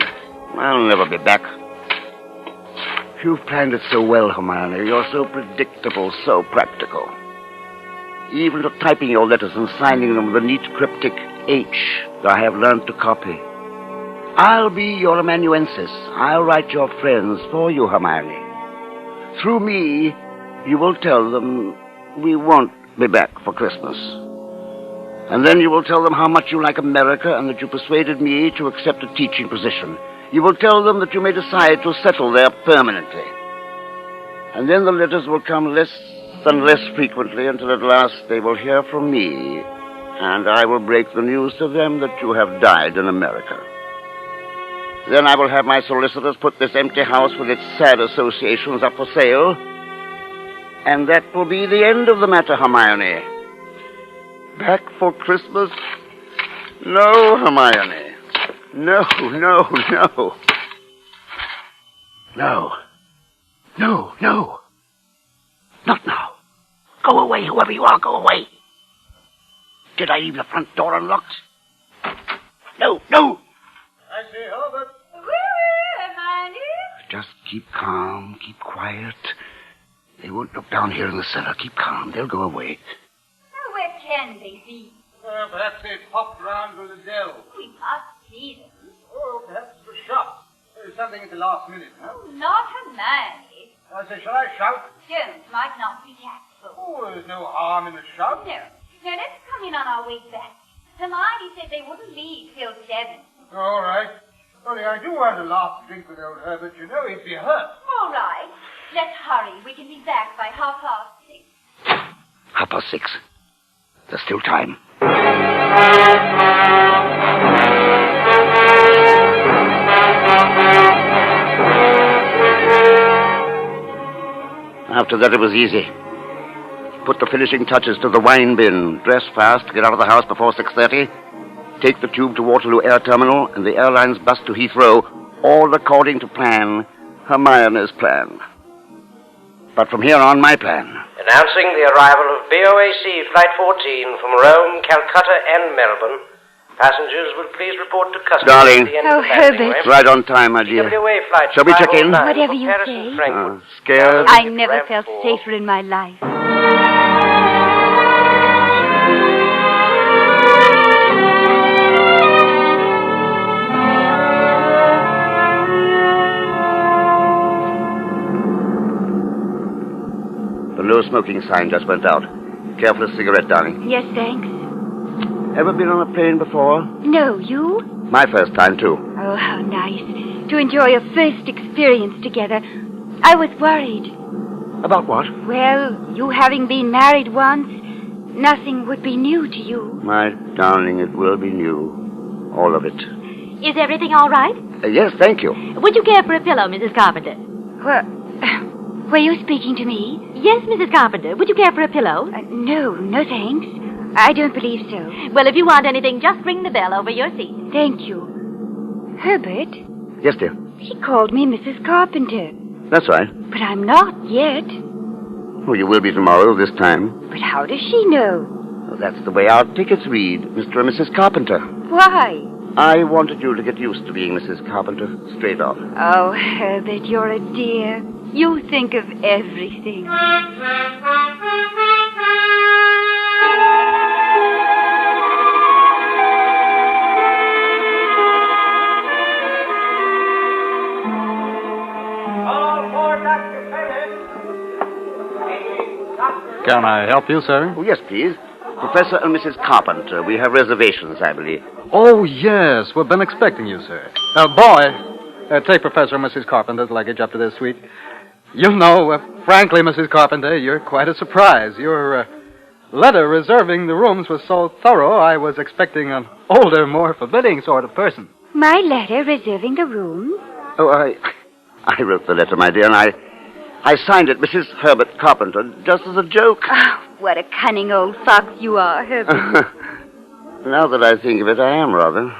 I'll never be back. You've planned it so well, Hermione. You're so predictable, so practical. Even to typing your letters and signing them with a neat cryptic H that I have learned to copy. I'll be your amanuensis. I'll write your friends for you, Hermione. Through me, you will tell them we won't be back for Christmas. And then you will tell them how much you like America and that you persuaded me to accept a teaching position. You will tell them that you may decide to settle there permanently. And then the letters will come less and less frequently until at last they will hear from me, and I will break the news to them that you have died in America. Then I will have my solicitors put this empty house with its sad associations up for sale, and that will be the end of the matter, Hermione. Back for Christmas? No, Hermione. No. No. Not now. Go away, whoever you are, go away. Did I leave the front door unlocked? No. I say, Herbert. Where am I? Just keep calm, keep quiet. They won't look down here in the cellar. Keep calm. They'll go away. Oh, where can they be? Perhaps they popped round to the dell. We must see them. Or perhaps the shop. There's something at the last minute, huh? Oh, not Hermione. I say, shall I shout? Jones might not be tactful. Oh, there's no harm in a shout. No. Now, let's come in on our way back. Hermione said they wouldn't leave till 7. All right. Only I do want a last drink with old Herbert. You know he'd be hurt. All right. Let's hurry. We can be back by 6:30. 6:30. There's still time. After that, it was easy. Put the finishing touches to the wine bin. Dress fast, get out of the house before 6:30. Take the tube to Waterloo Air Terminal and the airline's bus to Heathrow, all according to plan, Hermione's plan. But from here on, my plan. Announcing the arrival of BOAC Flight 14 from Rome, Calcutta, and Melbourne. Passengers will please report to customs Darling. at the end Oh, of the landing Herbert. ramp. Right on time, my dear. TWA flight Shall we check in? 509 Whatever from you Paris say. and Frankfurt. Scared? I never felt safer in my life. The no smoking sign just went out. Careful of cigarette, darling. Yes, thanks. Ever been on a plane before? No, you? My first time, too. Oh, how nice. To enjoy a first experience together. I was worried. About what? Well, you having been married once, nothing would be new to you. My darling, it will be new. All of it. Is everything all right? Yes, thank you. Would you care for a pillow, Mrs. Carpenter? Were you speaking to me? Yes, Mrs. Carpenter. Would you care for a pillow? No, thanks. I don't believe so. Well, if you want anything, just ring the bell over your seat. Thank you. Herbert, Yes, dear. he called me Mrs. Carpenter. That's right. But I'm not yet. Oh, you will be tomorrow this time. But how does she know? Well, that's the way our tickets read, Mr. and Mrs. Carpenter. Why? I wanted you to get used to being Mrs. Carpenter straight off. Oh, Herbert, you're a dear. You think of everything. Can I help you, sir? Oh, yes, please. Professor and Mrs. Carpenter. We have reservations, I believe. Oh, yes. We've been expecting you, sir. Take Professor and Mrs. Carpenter's luggage up to their suite. You know, frankly, Mrs. Carpenter, you're quite a surprise. Your letter reserving the rooms was so thorough, I was expecting an older, more forbidding sort of person. My letter reserving the room? Oh, I wrote the letter, my dear, and I signed it Mrs. Herbert Carpenter, just as a joke. Oh, what a cunning old fox you are, Herbert. Now that I think of it, I am rather.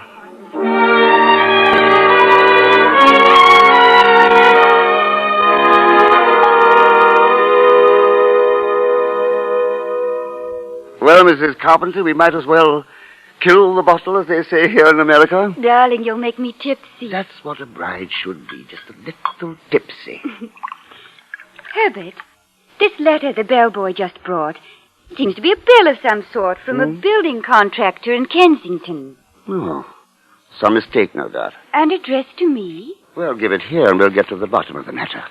Well, Mrs. Carpenter, we might as well kill the bottle, as they say here in America. Darling, you'll make me tipsy. That's what a bride should be, just a little tipsy. Herbert, this letter the bellboy just brought seems to be a bill of some sort from a building contractor in Kensington. Oh, some mistake, no doubt. And addressed to me? Well, give it here and we'll get to the bottom of the matter.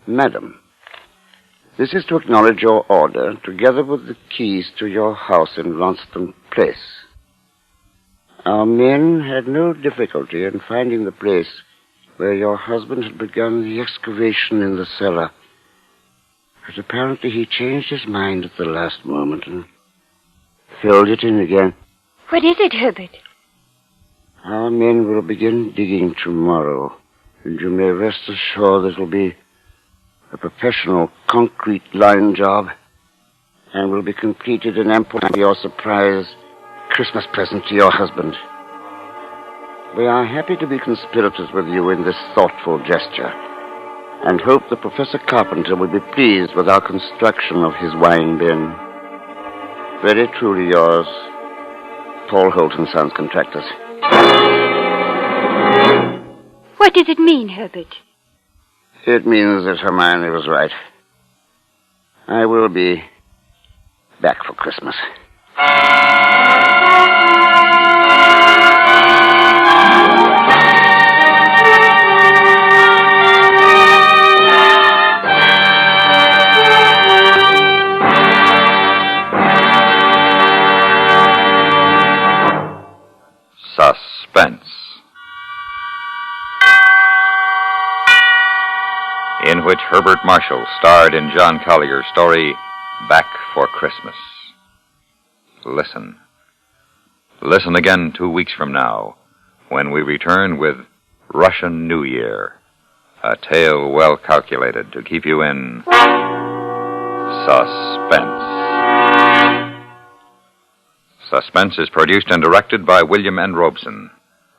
Madam, this is to acknowledge your order, together with the keys to your house in Ronston Place. Our men had no difficulty in finding the place where your husband had begun the excavation in the cellar. But apparently he changed his mind at the last moment and filled it in again. What is it, Herbert? Our men will begin digging tomorrow, and you may rest assured this will be a professional concrete line job, and will be completed in ample time for your surprise Christmas present to your husband. We are happy to be conspirators with you in this thoughtful gesture, and hope that Professor Carpenter will be pleased with our construction of his wine bin. Very truly yours, Paul Holt and Sons Contractors. What does it mean, Herbert? It means that Hermione was right. I will be back for Christmas. Suspense. In which Herbert Marshall starred in John Collier's story, Back for Christmas. Listen. Listen again 2 weeks from now, when we return with Russian New Year, a tale well calculated to keep you in suspense. Suspense is produced and directed by William N. Robeson.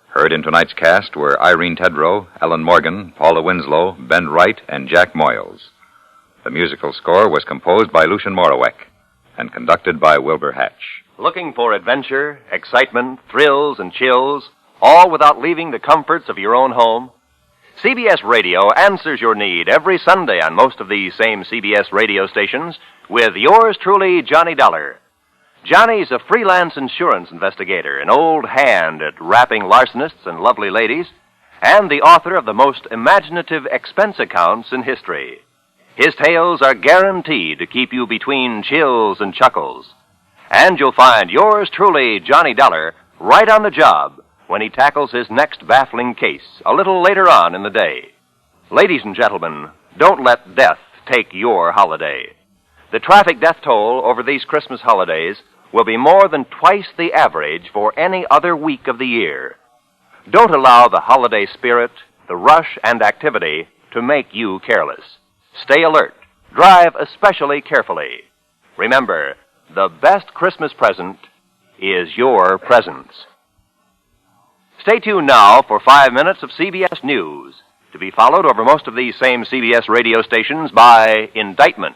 Heard in tonight's cast were Irene Tedrow, Ellen Morgan, Paula Winslow, Ben Wright, and Jack Moyles. The musical score was composed by Lucien Morawek and conducted by Wilbur Hatch. Looking for adventure, excitement, thrills, and chills, all without leaving the comforts of your own home? CBS Radio answers your need every Sunday on most of these same CBS radio stations with yours truly, Johnny Dollar. Johnny's a freelance insurance investigator, an old hand at wrapping larcenists and lovely ladies, and the author of the most imaginative expense accounts in history. His tales are guaranteed to keep you between chills and chuckles. And you'll find yours truly, Johnny Dollar, right on the job when he tackles his next baffling case a little later on in the day. Ladies and gentlemen, don't let death take your holiday. The traffic death toll over these Christmas holidays will be more than twice the average for any other week of the year. Don't allow the holiday spirit, the rush and activity to make you careless. Stay alert. Drive especially carefully. Remember, the best Christmas present is your presence. Stay tuned now for 5 minutes of CBS News, to be followed over most of these same CBS radio stations by Indictment.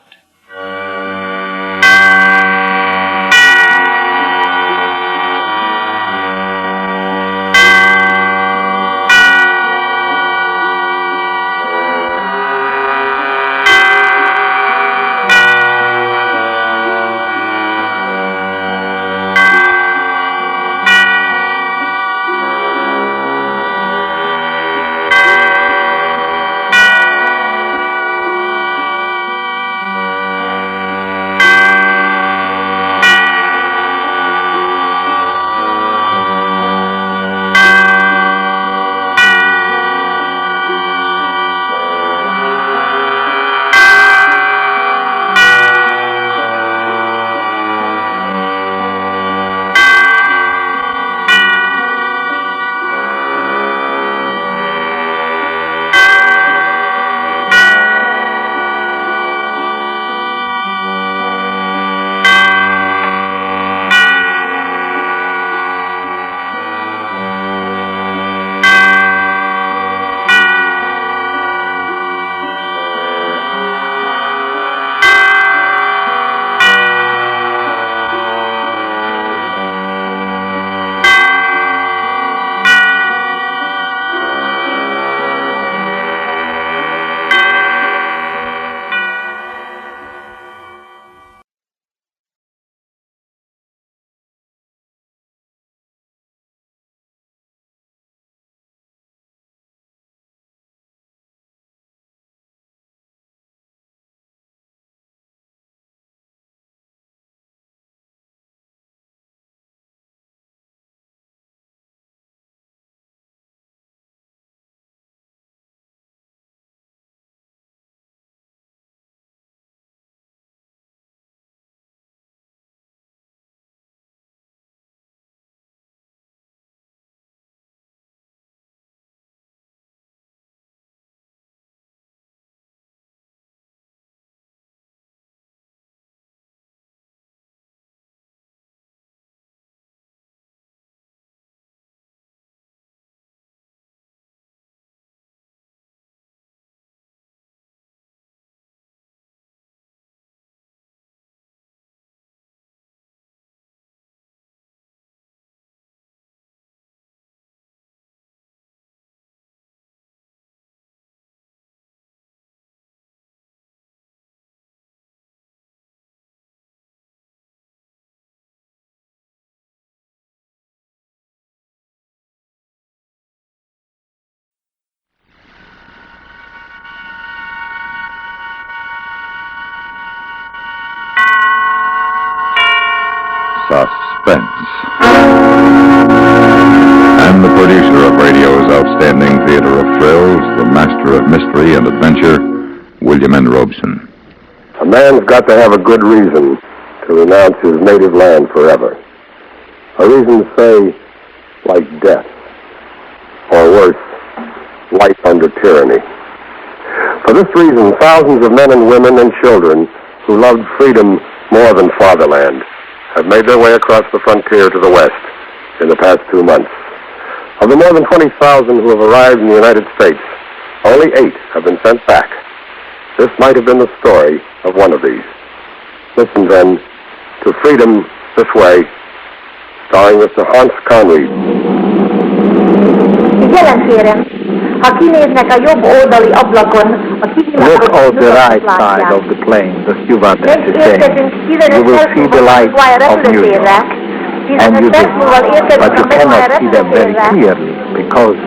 Suspense. And the producer of radio's outstanding theater of thrills, the master of mystery and adventure, William N. Robeson. A man's got to have a good reason to renounce his native land forever. A reason, say, like death. Or worse, life under tyranny. For this reason, thousands of men and women and children who loved freedom more than fatherland have made their way across the frontier to the west in the past 2 months. Of the more than 20,000 who have arrived in the United States, only 8 have been sent back. This might have been the story of one of these. Listen, then, to Freedom This Way, starring Mr. Hans Conried. Figyelem kérem, ha kinéznek a jobb oldali ablakon, a Look out the right side of the plane, the stewardess is saying. You will see the lights of New York. And you do. But you cannot see them very clearly because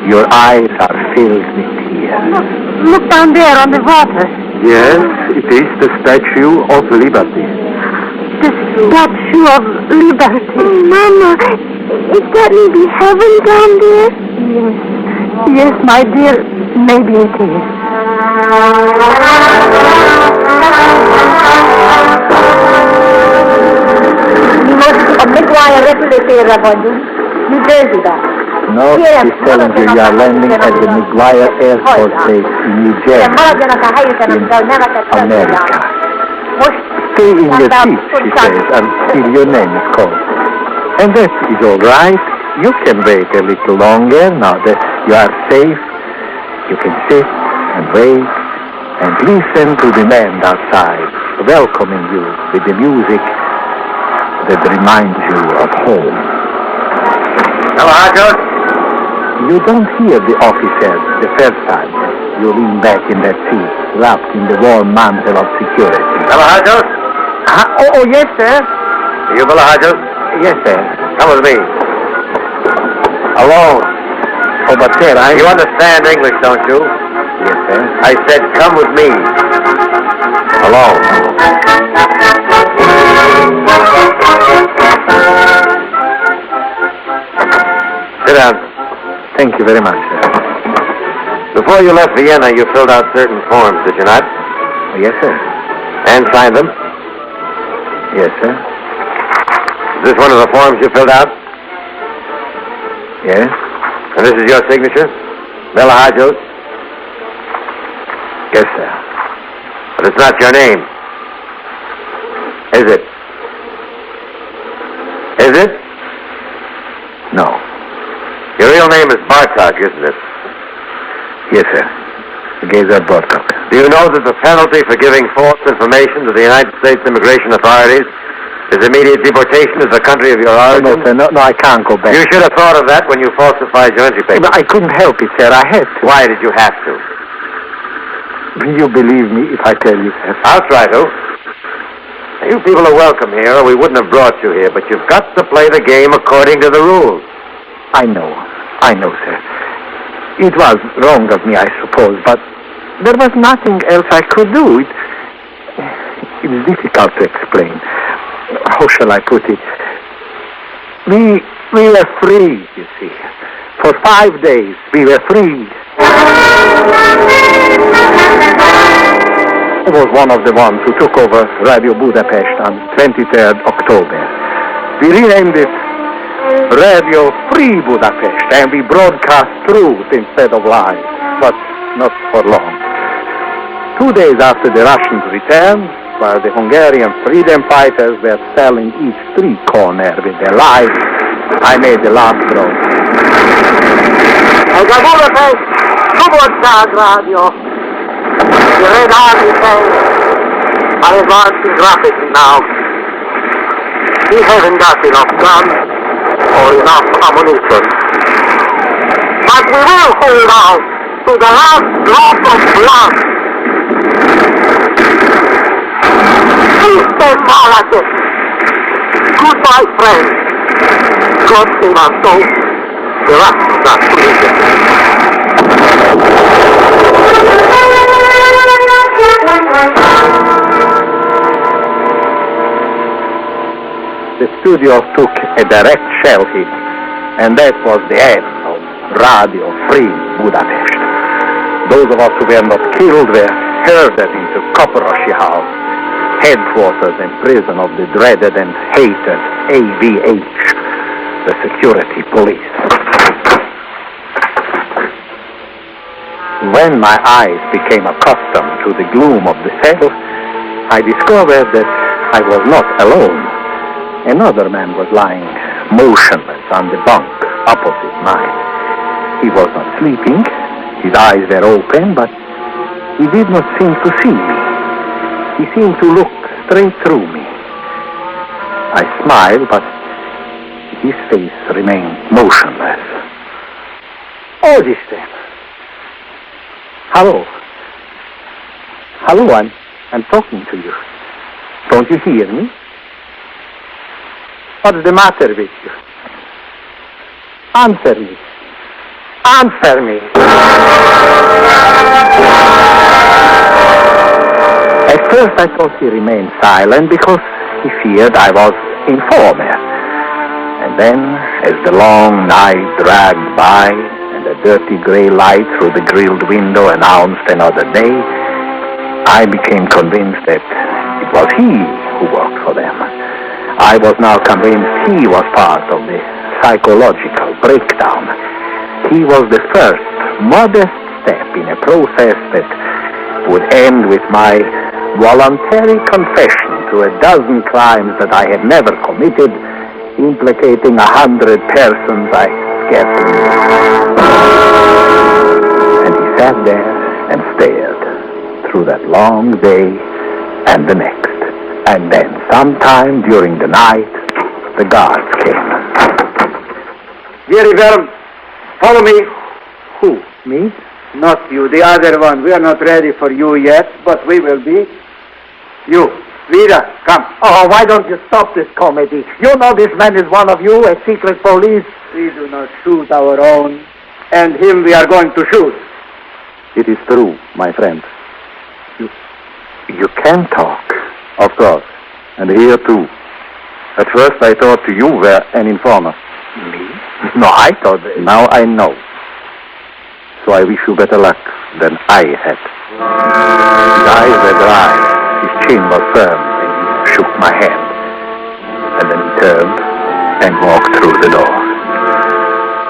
your eyes are filled with tears. Look down there on the water. Yes, it is the Statue of Liberty. The Statue of Liberty. Oh, Mama, is that maybe heaven down there? Yes. Yes, my dear, maybe it is. Mi most a McGuire repülőtérre vagyunk, New Jersey-ben. No, she's telling you you are landing at the McGuire Air Force Base in New Jersey, in America. Stay in your seat, she says, until your name is called. And that is all right. You can wait a little longer now that you are safe. You can sit and wait and listen to the band outside, welcoming you with the music that reminds you of home. Hello, George. You don't hear the officer the first time. You lean back in that seat, wrapped in the warm mantle of security. Hello, George. Oh, yes, sir. You, Ballad? Yes, sir. Come with me. Alone. Oh, but sir, You understand English, don't you? Yes, sir. I said come with me. Alone. Sit down. Thank you very much, sir. Before you left Vienna, you filled out certain forms, did you not? Yes, sir. And signed them? Yes, sir. Is this one of the forms you filled out? Yes. And this is your signature? Ballad? Yes, sir. But it's not your name. Is it? Is it? No. Your real name is Bartok, isn't it? Yes, sir. Gazer Bartok. Do you know that the penalty for giving false information to the United States immigration authorities is immediate deportation to the country of your origin? No, sir. No, I can't go back. You should have thought of that when you falsified your entry papers. No, I couldn't help it, sir. I had to. Why did you have to? Will you believe me if I tell you, sir? I'll try to. You people are welcome here, or we wouldn't have brought you here, but you've got to play the game according to the rules. I know, sir. It was wrong of me, I suppose, but there was nothing else I could do. It's difficult to explain. How shall I put it? We were free, you see. For 5 days, we were free. I was one of the ones who took over Radio Budapest on 23rd October. We renamed it Radio Free Budapest, and we broadcast truth instead of lies, but not for long. 2 days after the Russians returned, while the Hungarian freedom fighters were selling each street corner with their lives, I made the last draw. Ez a Budapest Szabadság Rádió. The Red Army says, I am marching rapidly now. We haven't got enough guns or enough ammunition. But we will hold out to the last drop of blood. Please stand by at it. Goodbye, friends. God save our souls. The Russians are pleasing. The studio took a direct shell hit, and that was the end of Radio Free Budapest. Those of us who were not killed were herded into Koporoshi House, headquarters and prison of the dreaded and hated AVH, the security police. When my eyes became accustomed to the gloom of the cell, I discovered that I was not alone. Another man was lying motionless on the bunk opposite mine. He was not sleeping. His eyes were open, but he did not seem to see me. He seemed to look straight through me. I smiled, but his face remained motionless. Augustin. Hello. Hello, I'm talking to you. Don't you hear me? What's the matter with you? Answer me. Answer me. At first I thought he remained silent because he feared I was informer. And then, as the long night dragged by and the dirty gray light through the grilled window announced another day, I became convinced that it was he who worked for them. I was now convinced he was part of the psychological breakdown. He was the first modest step in a process that would end with my voluntary confession to a dozen crimes that I had never committed, implicating 100 persons I scarcely knew. And he sat there and stared through that long day and the next. And then sometime during the night, the guards came. Very well. Follow me. Who? Me? Not you, the other one. We are not ready for you yet, but we will be. You. Leader, come. Oh, why don't you stop this comedy? You know this man is one of you, a secret police. We do not shoot our own, and him we are going to shoot. It is true, my friend. You can talk. Of course. And here too. At first I thought you were an informer. Me? No, I thought... Now I know. So I wish you better luck than I had. His eyes were dry. His chin was firm when he shook my hand. And then he turned and walked through the door.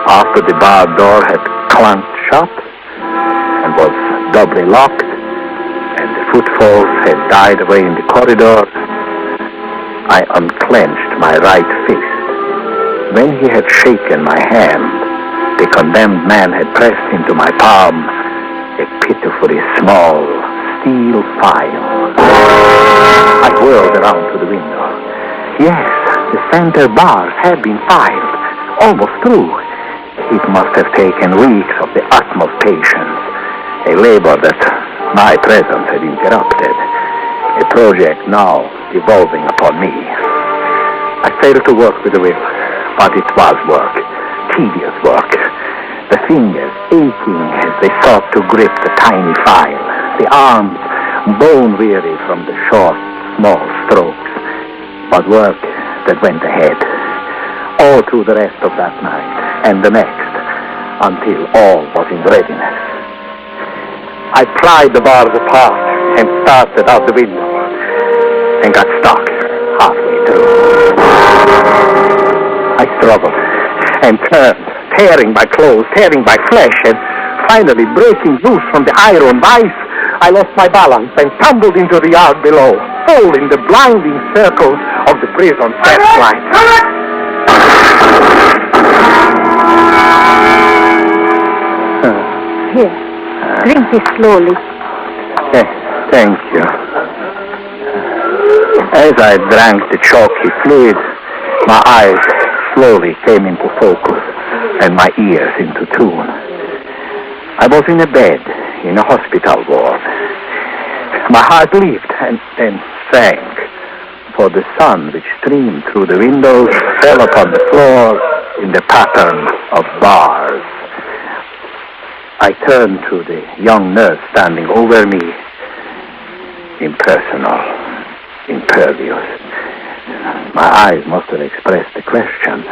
After the barred door had clanked shut and was doubly locked, and the footfalls had died away in the corridor, I unclenched my right fist. When he had shaken my hand, the condemned man had pressed into my palm a pitifully small steel file. I whirled around to the window. Yes, the center bars had been filed, almost through. It must have taken weeks of the utmost patience, a labor that my presence had interrupted, a project now devolving upon me. I failed to work with a will, but it was work, tedious work. The fingers aching as they sought to grip the tiny file, the arms bone-weary from the short, small strokes, but work that went ahead, all through the rest of that night and the next, until all was in readiness. I pried the bars apart and started out the window and got stuck halfway through. I struggled and turned, tearing my clothes, tearing my flesh, and finally breaking loose from the iron vise, I lost my balance and tumbled into the yard below, full in the blinding circles of the prison searchlight. Here, drink this slowly. Thank you. As I drank the chalky fluid, my eyes slowly came into focus and my ears into tune. I was in a bed in a hospital ward. My heart leaped and then sank, for the sun which streamed through the windows fell upon the floor in the pattern of bars. I turned to the young nurse standing over me, impersonal, impervious. My eyes must have expressed the question,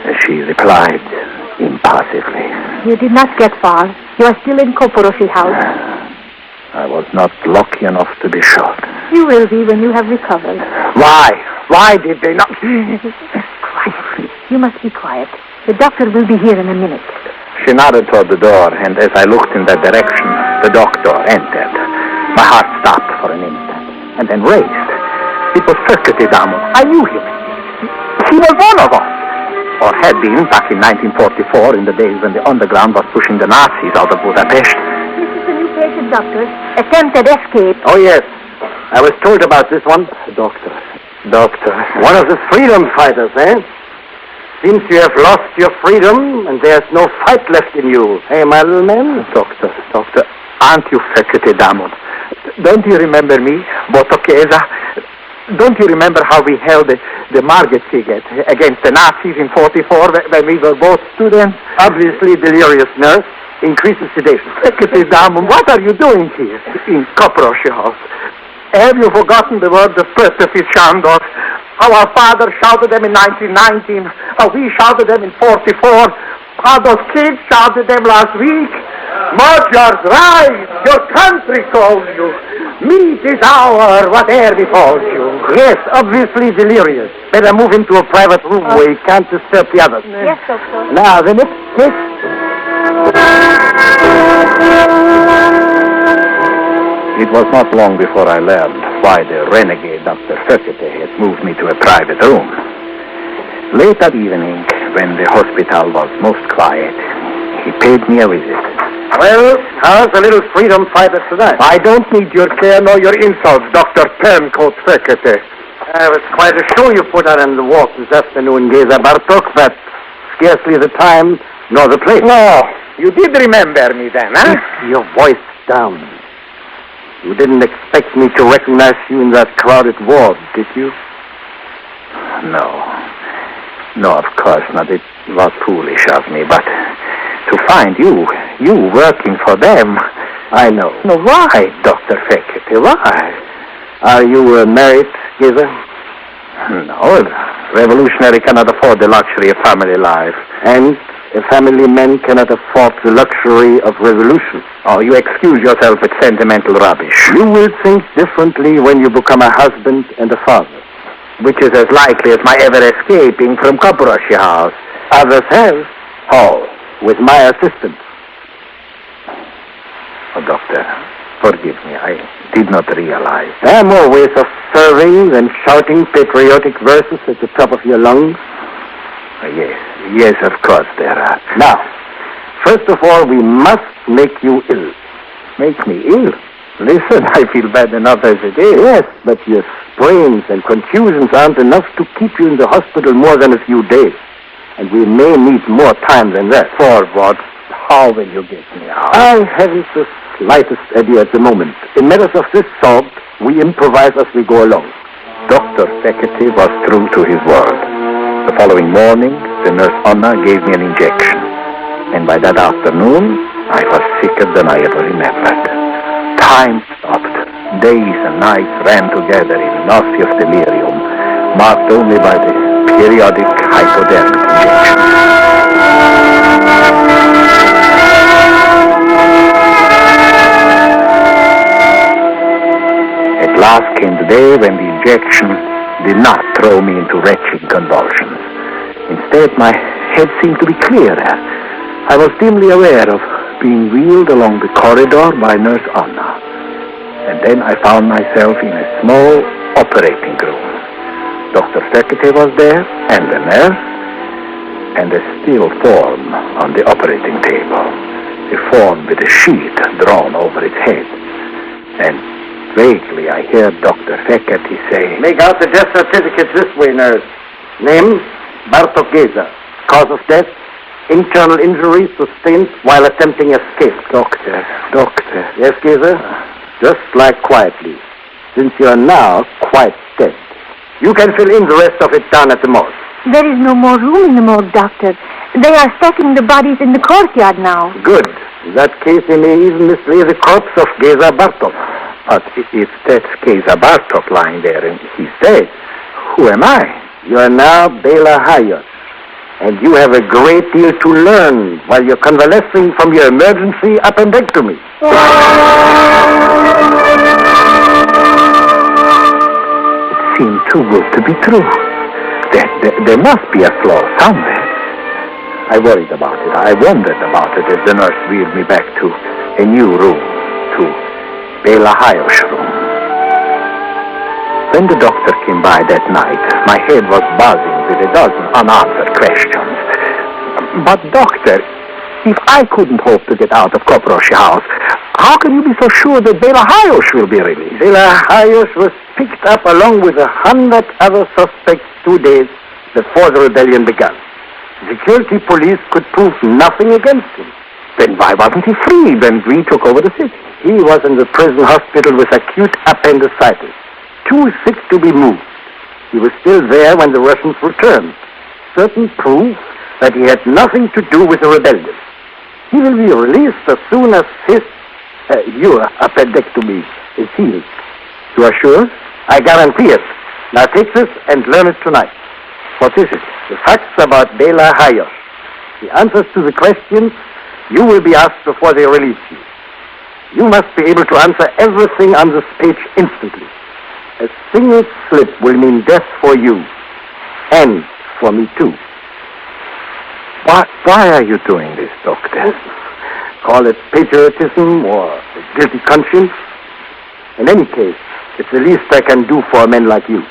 as she replied impassively. You did not get far. You are still in Koporoshi House. I was not lucky enough to be shot. You will be when you have recovered. Why? Why did they not... Quiet. You must be quiet. The doctor will be here in a minute. She nodded toward the door, and as I looked in that direction, the doctor entered. My heart stopped for an instant, and then raised. It was Ferkete Damo. I knew him. He was one of us. Or had been back in 1944, in the days when the underground was pushing the Nazis out of Budapest. This is the new patient, doctor. Attempted escape. Oh, yes. I was told about this one. Doctor. One of the freedom fighters, eh? Seems you have lost your freedom, and there's no fight left in you. Hey, my little man? Doctor, aren't you Ferkete Damo? Don't you remember me, Botokeza? Don't you remember how we held the Margit ticket against the Nazis in 44 when we were both students? Obviously delirious, nurse. Increases sedation. Ferkete Damo, what are you doing here? In Koprosche House. Have you forgotten the words of Persephone Shandor? How our father shouted them in 1919. How we shouted them in 44. How those kids shouted them last week. Marchers, rise! Your country calls you. Meat is our, whatever befalls you. Yes, obviously delirious. Better move him to a private room where he can't disturb the others. Yes, doctor. Now, the next case. It was not long before I learned why the renegade Dr. Ferkete had moved me to a private room. Late that evening, when the hospital was most quiet, he paid me a visit. Well, how's the little freedom fighter tonight? I don't need your care nor your insults, Dr. Turncoat Ferkete. It was quite a show you put on in the walk this afternoon, Geza Bartok, but scarcely the time nor the place. No, you did remember me then, huh? Keep your voice down. You didn't expect me to recognize you in that crowded ward, did you? No, of course not. It was foolish of me, but to find you working for them, I know. No, why, Dr. Ferkete, why? Are you married, Geza? No, a revolutionary cannot afford the luxury of family life. And a family man cannot afford the luxury of revolution. Oh, you excuse yourself with sentimental rubbish. You will think differently when you become a husband and a father. Which is as likely as my ever escaping from Koprosche House. Others have. Oh, with my assistance. Oh, doctor, forgive me. I did not realize. There are more ways of serving than shouting patriotic verses at the top of your lungs. Yes, of course there are. Now, first of all, we must make you ill. Make me ill? Listen, I feel bad enough as it is. Yes, but your sprains and contusions aren't enough to keep you in the hospital more than a few days. And we may need more time than that. For what? How will you get me out? I haven't the slightest idea at the moment. In matters of this sort, we improvise as we go along. Dr. Ferkete was true to his word. The following morning, the nurse Anna gave me an injection. And by that afternoon, I was sicker than I ever remembered. Time stopped. Days and nights ran together in nauseous delirium, marked only by the periodic hypodermic injection. At last came the day when the injection did not throw me into wretched convulsions. Instead, my head seemed to be clearer. I was dimly aware of being wheeled along the corridor by Nurse Anna. And then I found myself in a small operating room. Dr. Ferkete was there, and the nurse, and a still form on the operating table. A form with a sheet drawn over its head. And vaguely I heard Dr. Ferkete say, "Make out the death certificate this way, nurse. Name, Bartok Geza. Cause of death, internal injuries sustained while attempting escape." Doctor. Yes, Geza? Just lie quietly, since you are now quite dead. You can fill in the rest of it down at the morgue. There is no more room in the morgue, doctor. They are stacking the bodies in the courtyard now. Good. In that case, they may even mislay the corpse of Geza Bartok. But if that's Geza Bartok lying there and he's dead, who am I? You are now Bela Hayos, And you have a great deal to learn while you're convalescing from your emergency appendectomy. It seemed too good to be true. There must be a flaw somewhere. I worried about it. I wondered about it as the nurse wheeled me back to a new room, to Bela Hayosh's room. When the doctor came by that night, my head was buzzing with a dozen unanswered questions. But doctor, if I couldn't hope to get out of Koproshi House, how can you be so sure that Bela Hayosh will be released? Bela Hayosh was picked up along with 100 other suspects 2 days before the rebellion began. The security police could prove nothing against him. Then why wasn't he free when we took over the city? He was in the prison hospital with acute appendicitis, too sick to be moved. He was still there when the Russians returned. Certain proof that he had nothing to do with the rebellion. He will be released as soon as your appendectomy is healed. You are sure? I guarantee it. Now take this and learn it tonight. What is it? The facts about Bela Hayosh. The answers to the questions you will be asked before they release you. You must be able to answer everything on this page instantly. A single slip will mean death for you. And for me too. Why are you doing this, doctor? Call it patriotism or a guilty conscience. In any case, it's the least I can do for men like you.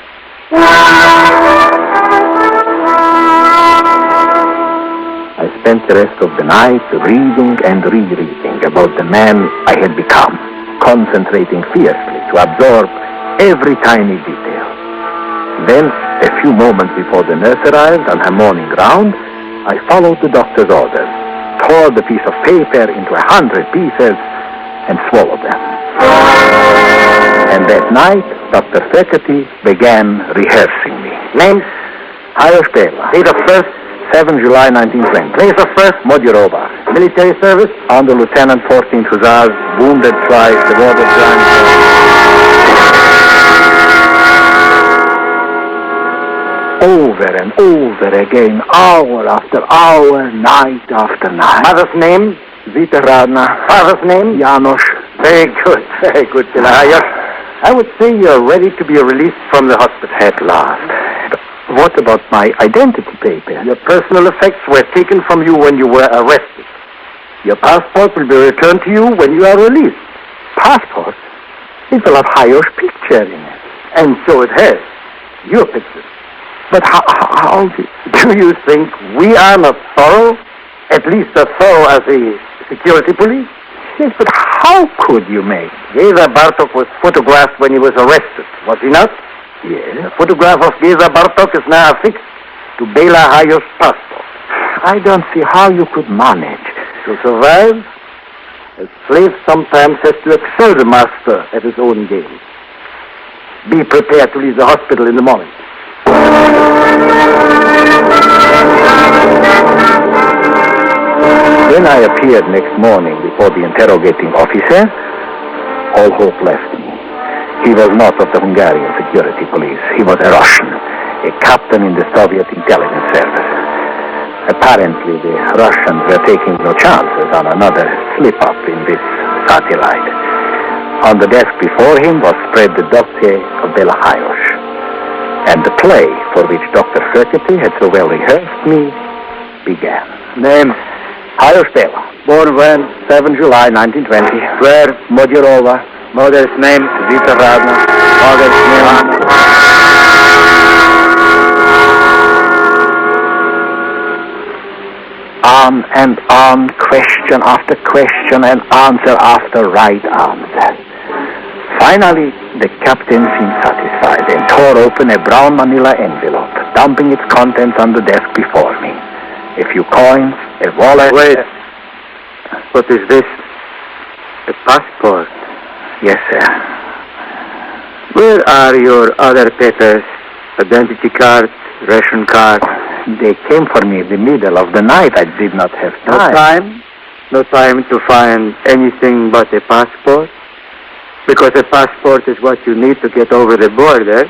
I spent the rest of the night reading and rereading about the man I had become, concentrating fiercely to absorb every tiny detail. Then, a few moments before the nurse arrived on her morning round, I followed the doctor's orders, tore the piece of paper into 100 pieces, and swallowed them. And that night, Dr. Fekete began rehearsing me. Name? Hayosh Bela. Date of birth? 7 July 1920. Place of birth? Modirova. Military service? Under Lieutenant 14th Hussars, wounded twice, devoted over and over again, hour after hour, night after night. Mother's name? Zita Radna. Father's name? Janos. Very good, Bela Hayosh. I would say you're ready to be released from the hospital. At last. But what about my identity paper? Your personal effects were taken from you when you were arrested. Your passport will be returned to you when you are released. Passport? It will have Hayosh's picture in it. And so it has. Your picture. But how do you think we are not thorough? At least as thorough as the security police? Yes, but how could you make? Geza Bartok was photographed when he was arrested, was he not? Yes. The photograph of Geza Bartok is now affixed to Bela Hayosh's passport. I don't see how you could manage. To survive, a slave sometimes has to excel the master at his own game. Be prepared to leave the hospital in the morning. When I appeared next morning before the interrogating officer, all hope left me. He was not of the Hungarian security police. He was a Russian, a captain in the Soviet intelligence service. Apparently, the Russians were taking no chances on another slip-up in this satellite. On the desk before him was spread the dossier of Bela Hayosh. And the play for which Dr. Fekete had so well rehearsed me began. Name? Hayosh Bela. Born when? 7 July 1920. Where? Modirova. Mother's name? Zita Radna. Father's name? On and on, question after question and answer after right answer. Finally, the captain seemed satisfied and tore open a brown manila envelope, dumping its contents on the desk before me. A few coins, a wallet... Wait. What is this? A passport? Yes, sir. Where are your other papers? Identity card, ration card? They came for me in the middle of the night. I did not have time. No time? No time to find anything but a passport? Because a passport is what you need to get over the border.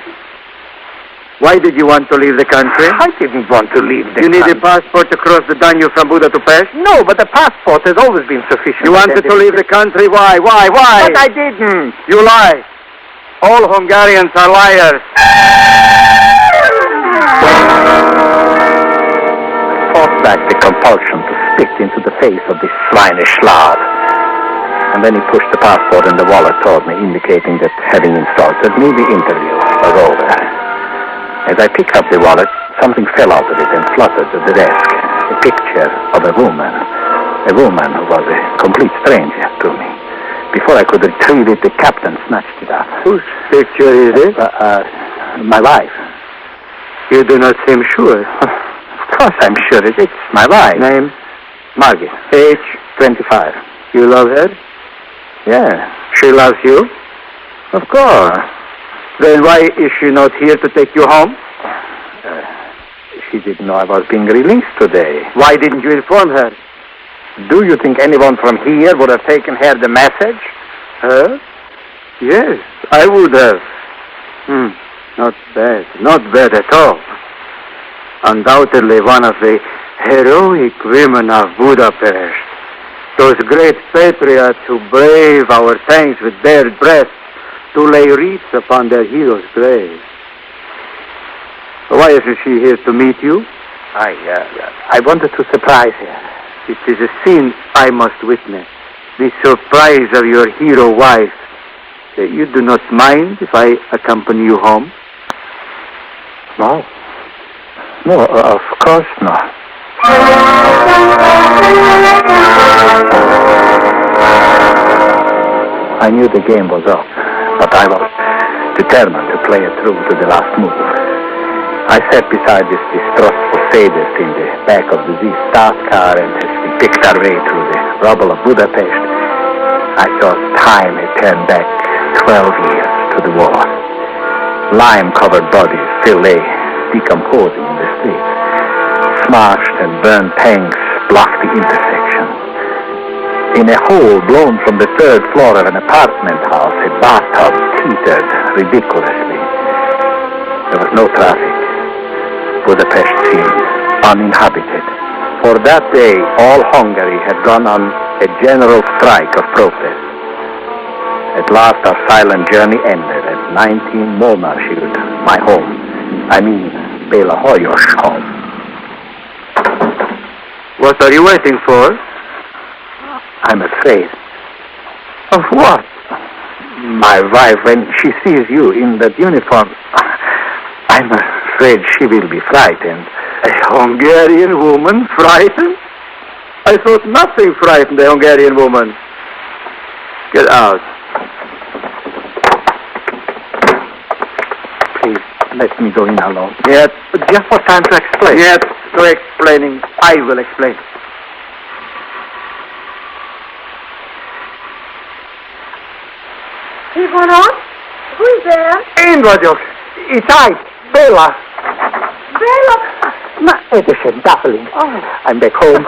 Why did you want to leave the country? I didn't want to leave the You need a country. passport to cross the Danube from Budapest? No, but the passport has always been sufficient. You wanted to leave the country? Why? But I didn't. You lie. All Hungarians are liars. Fought back the compulsion to spit into the face of this swinish Slav. And then he pushed the passport in the wallet toward me, indicating that having insulted me, the interview was over. As I picked up the wallet, something fell out of it and fluttered to the desk. A picture of a woman. A woman who was a complete stranger to me. Before I could retrieve it, the captain snatched it up. Whose picture is it? My wife. You do not seem sure. Of course I'm sure it's my wife. Name? Margit. Age? 25. You love her? Yeah. She loves you? Of course. Then why is she not here to take you home? She didn't know I was being released today. Why didn't you inform her? Do you think anyone from here would have taken her the message? Her? Yes, I would have. Not bad. Not bad at all. Undoubtedly one of the heroic women of Budapest. Those great patriots who brave our tanks with bared breasts to lay wreaths upon their heroes' graves. Why isn't she here to meet you? I wanted to surprise her. It is a scene I must witness. The surprise of your hero wife. You do not mind if I accompany you home? No. No, of course not. I knew the game was up, but I was determined to play it through to the last move. I sat beside this distrustful sadist in the back of the Z-Start car, and as we picked our way through the rubble of Budapest, I thought time had turned back 12 years to the war. Lime-covered bodies still lay decomposing in the streets. Smashed and burned tanks blocked the intersection. In a hole blown from the third floor of an apartment house, a bathtub teetered ridiculously. There was no traffic. Budapest seemed uninhabited. For that day, all Hungary had gone on a general strike of protest. At last, our silent journey ended at 19 Molnarhütte, my home. I mean, Béla Hajós's home. What are you waiting for? I'm afraid. Of what? My wife, when she sees you in that uniform, I'm afraid she will be frightened. A Hungarian woman frightened? I thought nothing frightened a Hungarian woman. Get out. Please, let me go in alone. Yes. Just for time to explain. Yes, no explaining. I will explain. Ivanov? Who is there? Én vagyok. It's I, Béla. Béla? Edison, darling. I'm back home.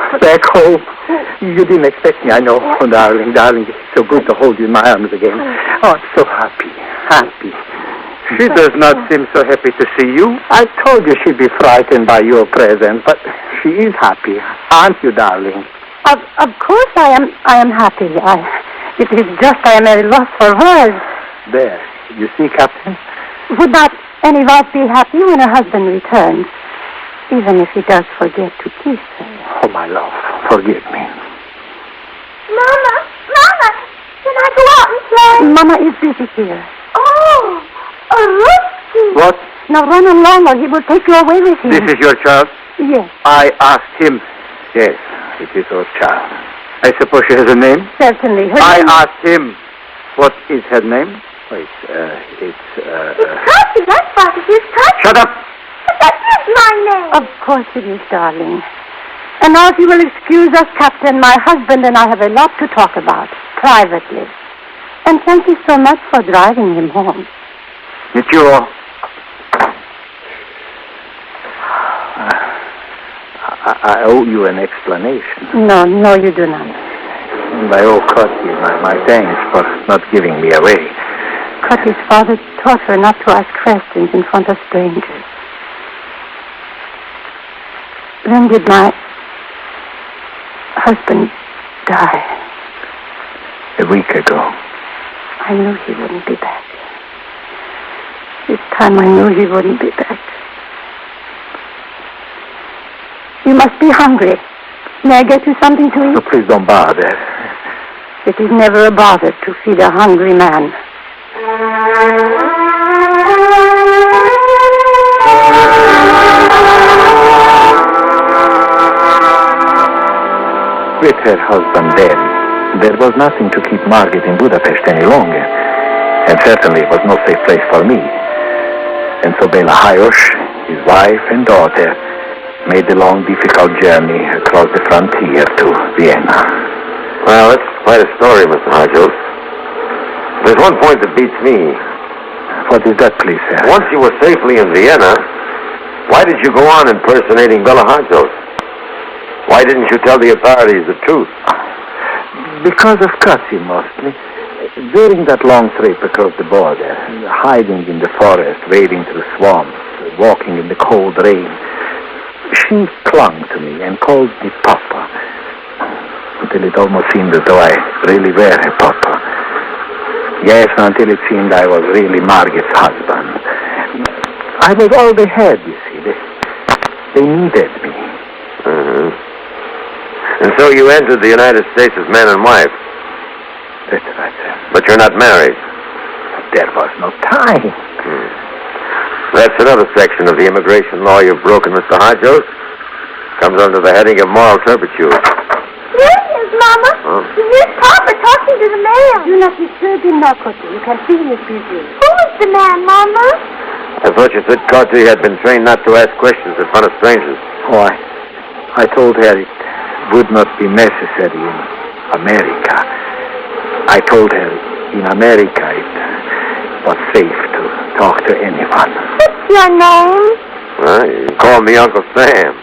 You didn't expect me, I know. Oh, darling, it's so good to hold you in my arms again. Oh, I'm so happy. She does not seem so happy to see you. I told you she'd be frightened by your presence, but she is happy. Aren't you, darling? Of course I am happy. It is just I am at a loss for words. There, you see, Captain? Would not any wife be happy when her husband returns, even if he does forget to kiss her? Oh, my love, forgive me. Mama, can I go out and play? Mama is busy here. Oh, a Ruski. What? Now run along or he will take you away with him. This is your child? Yes. I asked him. Yes, it is our child. I suppose she has a name? Certainly. I asked him. What is her name? Oh, it's Kathy. That's what it is, Kathy. Shut up. But that is my name. Of course it is, darling. And now if you will excuse us, Captain, my husband and I have a lot to talk about, privately. And thank you so much for driving him home. Nичего. I owe you an explanation. No, you do not. And I owe Cutty my thanks for not giving me away. Cutty's father taught her not to ask questions in front of strangers. When did my husband die? A week ago. I knew he wouldn't be back. This time I knew he wouldn't be back. You must be hungry. May I get you something to eat? Oh, please don't bother. It is never a bother to feed a hungry man. With her husband dead, there was nothing to keep Margaret in Budapest any longer. And certainly it was no safe place for me. And so Bela Hajos, his wife and daughter, made the long, difficult journey across the frontier to Vienna. Well, that's quite a story, Mr. Hajos. There's one point that beats me. What is that, please, sir? Once you were safely in Vienna, why did you go on impersonating Bela Hajos? Why didn't you tell the authorities the truth? Because of Cassie, mostly. During that long trip across the border, hiding in the forest, wading through swamps, walking in the cold rain, she clung to me and called me Papa, until it almost seemed as though I really were her Papa. Yes, until it seemed I was really Margaret's husband. I was all they had, you see. They needed me. Mm-hmm. And so you entered the United States as man and wife. That's right, sir. But you're not married. There was no time. That's another section of the immigration law you've broken, Mr. Hajos. Comes under the heading of moral turpitude. Here he is, Mama. Huh? Here's Papa talking to the man. Do not disturb him now, Cotty. You can see he is busy. Who is the man, Mama? I thought you said Corty had been trained not to ask questions in front of strangers. Oh, I told her it would not be necessary in America. I told her in America it was safe to talk to anyone. What's your name? Well, you can call me Uncle Sam.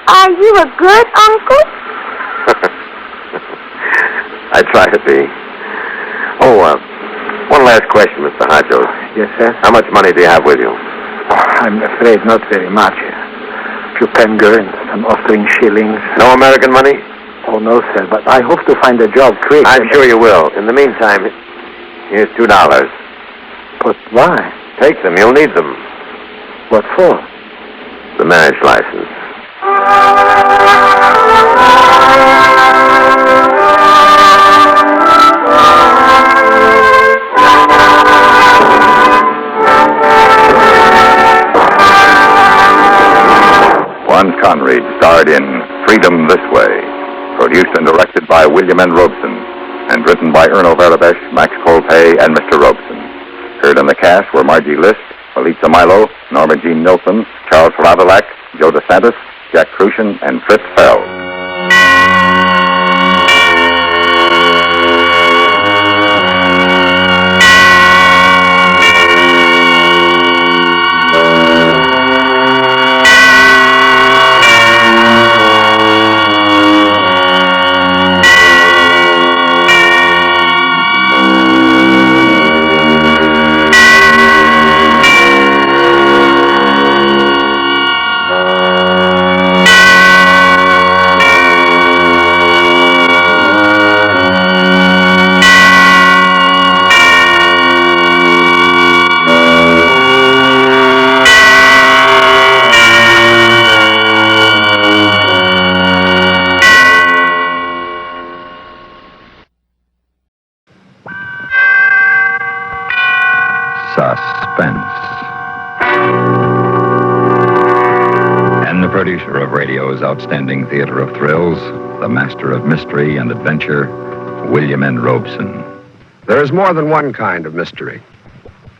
Are you a good uncle? I try to be. Oh, one last question, Mr. Hajos. Yes, sir? How much money do you have with you? I'm afraid not very much. A few penger and some Austrian shillings. No American money? Oh, no, sir, but I hope to find a job quick. I'm sure you will. In the meantime, here's $2. But why? Take them. You'll need them. What for? The marriage license. Juan Conried starred in Freedom This Way, produced and directed by William N. Robeson, and written by Erno Verabes, Max Colpay, and Mr. Robeson. Heard in the cast were Margie List, Felitza Milo, Norma Jean Nilsson, Charles Radulac, Joe DeSantis, Jack Crucian, and Fritz Feld. Suspense. And the producer of radio's outstanding theater of thrills, the master of mystery and adventure, William N. Robeson. There is more than one kind of mystery.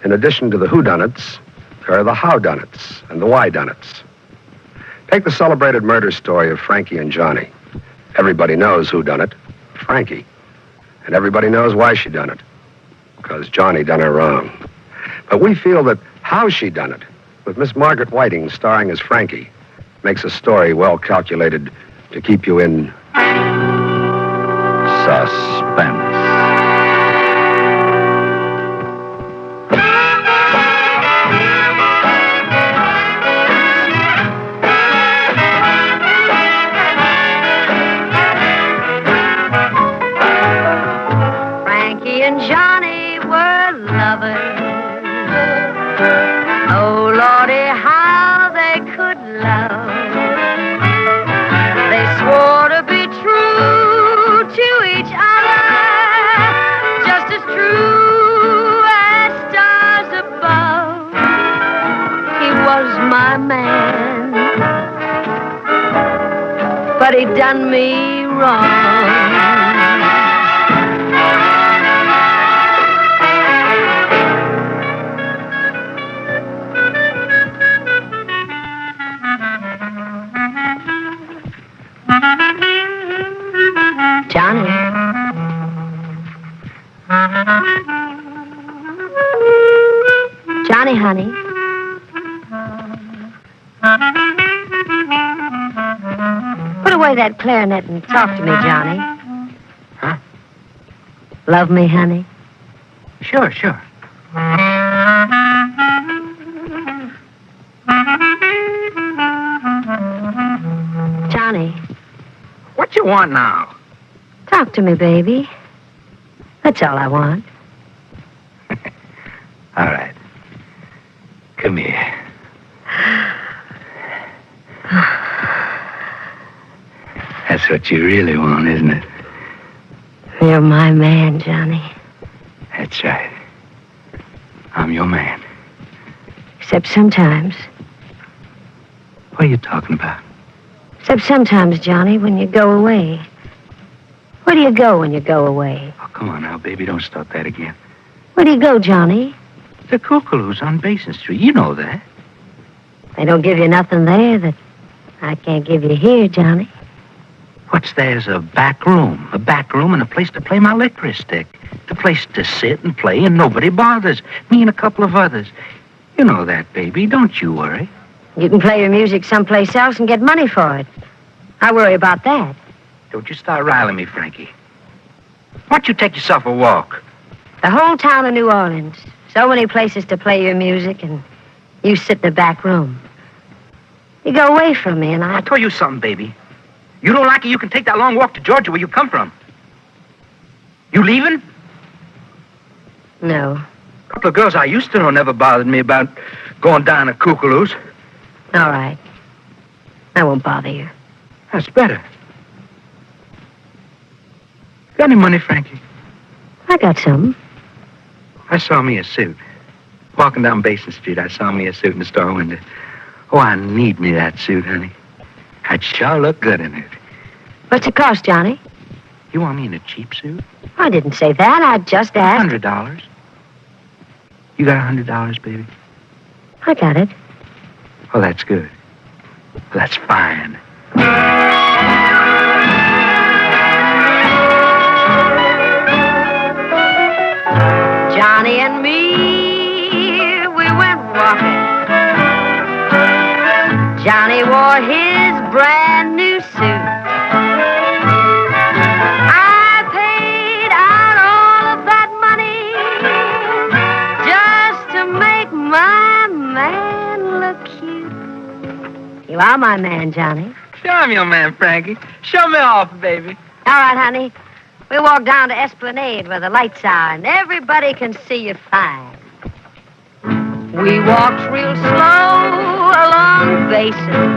In addition to the whodunits, there are the howdunnits and the whydunnits. Take the celebrated murder story of Frankie and Johnny. Everybody knows who done it, Frankie. And everybody knows why she done it, because Johnny done her wrong. But we feel that how she done it, with Miss Margaret Whiting starring as Frankie, makes a story well calculated to keep you in Suspense. but he done me wrong. Johnny. Johnny, honey. Put away that clarinet and talk to me, Johnny. Huh? Love me, honey? Sure. Johnny. What you want now? Talk to me, baby. That's all I want. All right. Come here. That's what you really want, isn't it? You're my man, Johnny. That's right. I'm your man. Except sometimes. What are you talking about? Except sometimes, Johnny, when you go away. Where do you go when you go away? Oh, come on now, baby. Don't start that again. Where do you go, Johnny? The Kookaloo's on Basin Street. You know that. They don't give you nothing there that I can't give you here, Johnny. What's there's a back room and a place to play my licorice stick. The place to sit and play and nobody bothers. Me and a couple of others. You know that, baby. Don't you worry. You can play your music someplace else and get money for it. I worry about that. Don't you start riling me, Frankie. Why don't you take yourself a walk? The whole town of New Orleans. So many places to play your music, and you sit in the back room. You go away from me, and I'll tell you something, baby. You don't like it, you can take that long walk to Georgia where you come from. You leaving? No. A couple of girls I used to know never bothered me about going down to Kookaloo's. All right. I won't bother you. That's better. Got any money, Frankie? I got some. I saw me a suit. Walking down Basin Street, I saw me a suit in the store window. Oh, I need me that suit, honey. I'd sure look good in it. What's it cost, Johnny? You want me in a cheap suit? I didn't say that. I just asked. $100. You got $100, baby? I got it. Well, that's good. That's fine. Johnny and me, we went walking. Johnny wore his brand new suit. I paid out all of that money just to make my man look cute. You are my man, Johnny. Sure, I'm your man, Frankie. Show me off, baby. All right, honey. We'll walk down to Esplanade where the lights are, and everybody can see you fine. We walked real slow along Basin.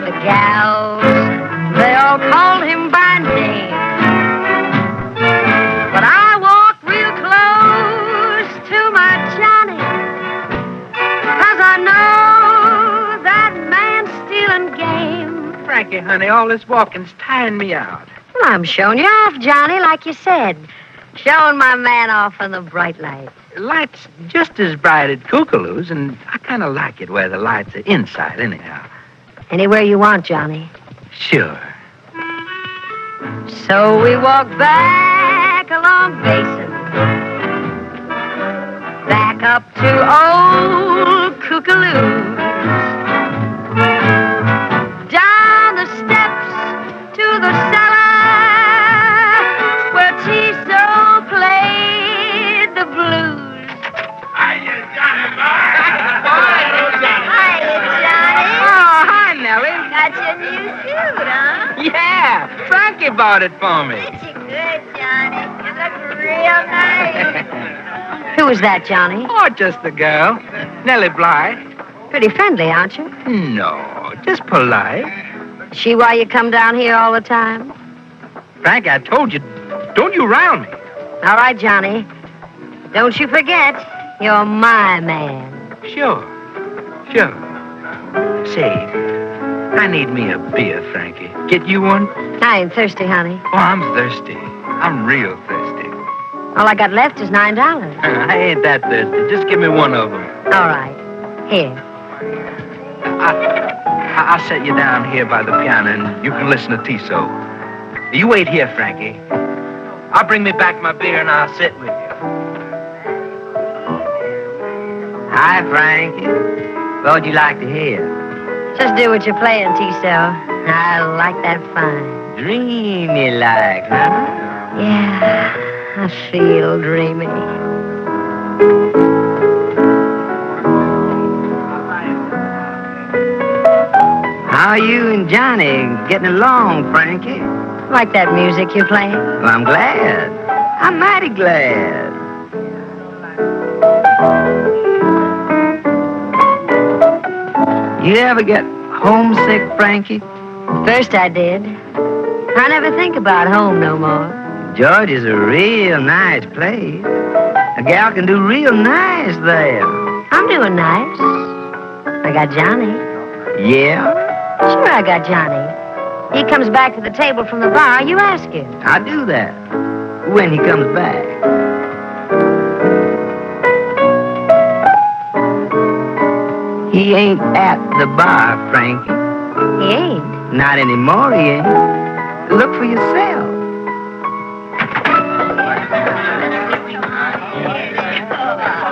The gals, they all called him by name. But I walked real close to my Johnny, 'cause I know that man's stealing game. Frankie, honey, all this walking's tiring me out. Well, I'm showing you off, Johnny, like you said. Showing my man off in the bright light. Light's just as bright at Kookaloo's, and I kind of like it where the lights are inside, anyhow. Anywhere you want, Johnny. Sure. So we walked back along Basin. Back up to old Kookaloo's. Down the steps to the cellar where Tiso played the blues. Hiya, Johnny. Oh, hi, Nellie. got your new suit, huh? Yeah, Frankie bought it for me. Ain't you good, Johnny? You look real nice. Who was that, Johnny? Oh, just a girl. Nellie Blythe. Pretty friendly, aren't you? No, just polite. Is she why you come down here all the time? Frank, I told you, don't you rile me. All right, Johnny. Don't you forget, you're my man. Sure. Say, I need me a beer, Frankie. Get you one? I ain't thirsty, honey. Oh, I'm thirsty. I'm real thirsty. All I got left is $9. I ain't that thirsty. Just give me one of them. All right. Here. I'll set you down here by the piano and you can listen to Tissot. You wait here, Frankie. I'll bring me back my beer and I'll sit with you. Hi, Frankie. What'd you like to hear? Just do what you're playing, T-Cell. I like that fine. Dreamy like, huh? Yeah, I feel dreamy. How are you and Johnny getting along, Frankie? Like that music you're playing? Well, I'm glad. I'm mighty glad. You ever get homesick, Frankie? First I did. I never think about home no more. Georgia's a real nice place. A gal can do real nice there. I'm doing nice. I got Johnny. Yeah? Sure I got Johnny. He comes back to the table from the bar, you ask him. I'll do that. When he comes back. He ain't at the bar, Frankie. He ain't? Not anymore, he ain't. Look for yourself.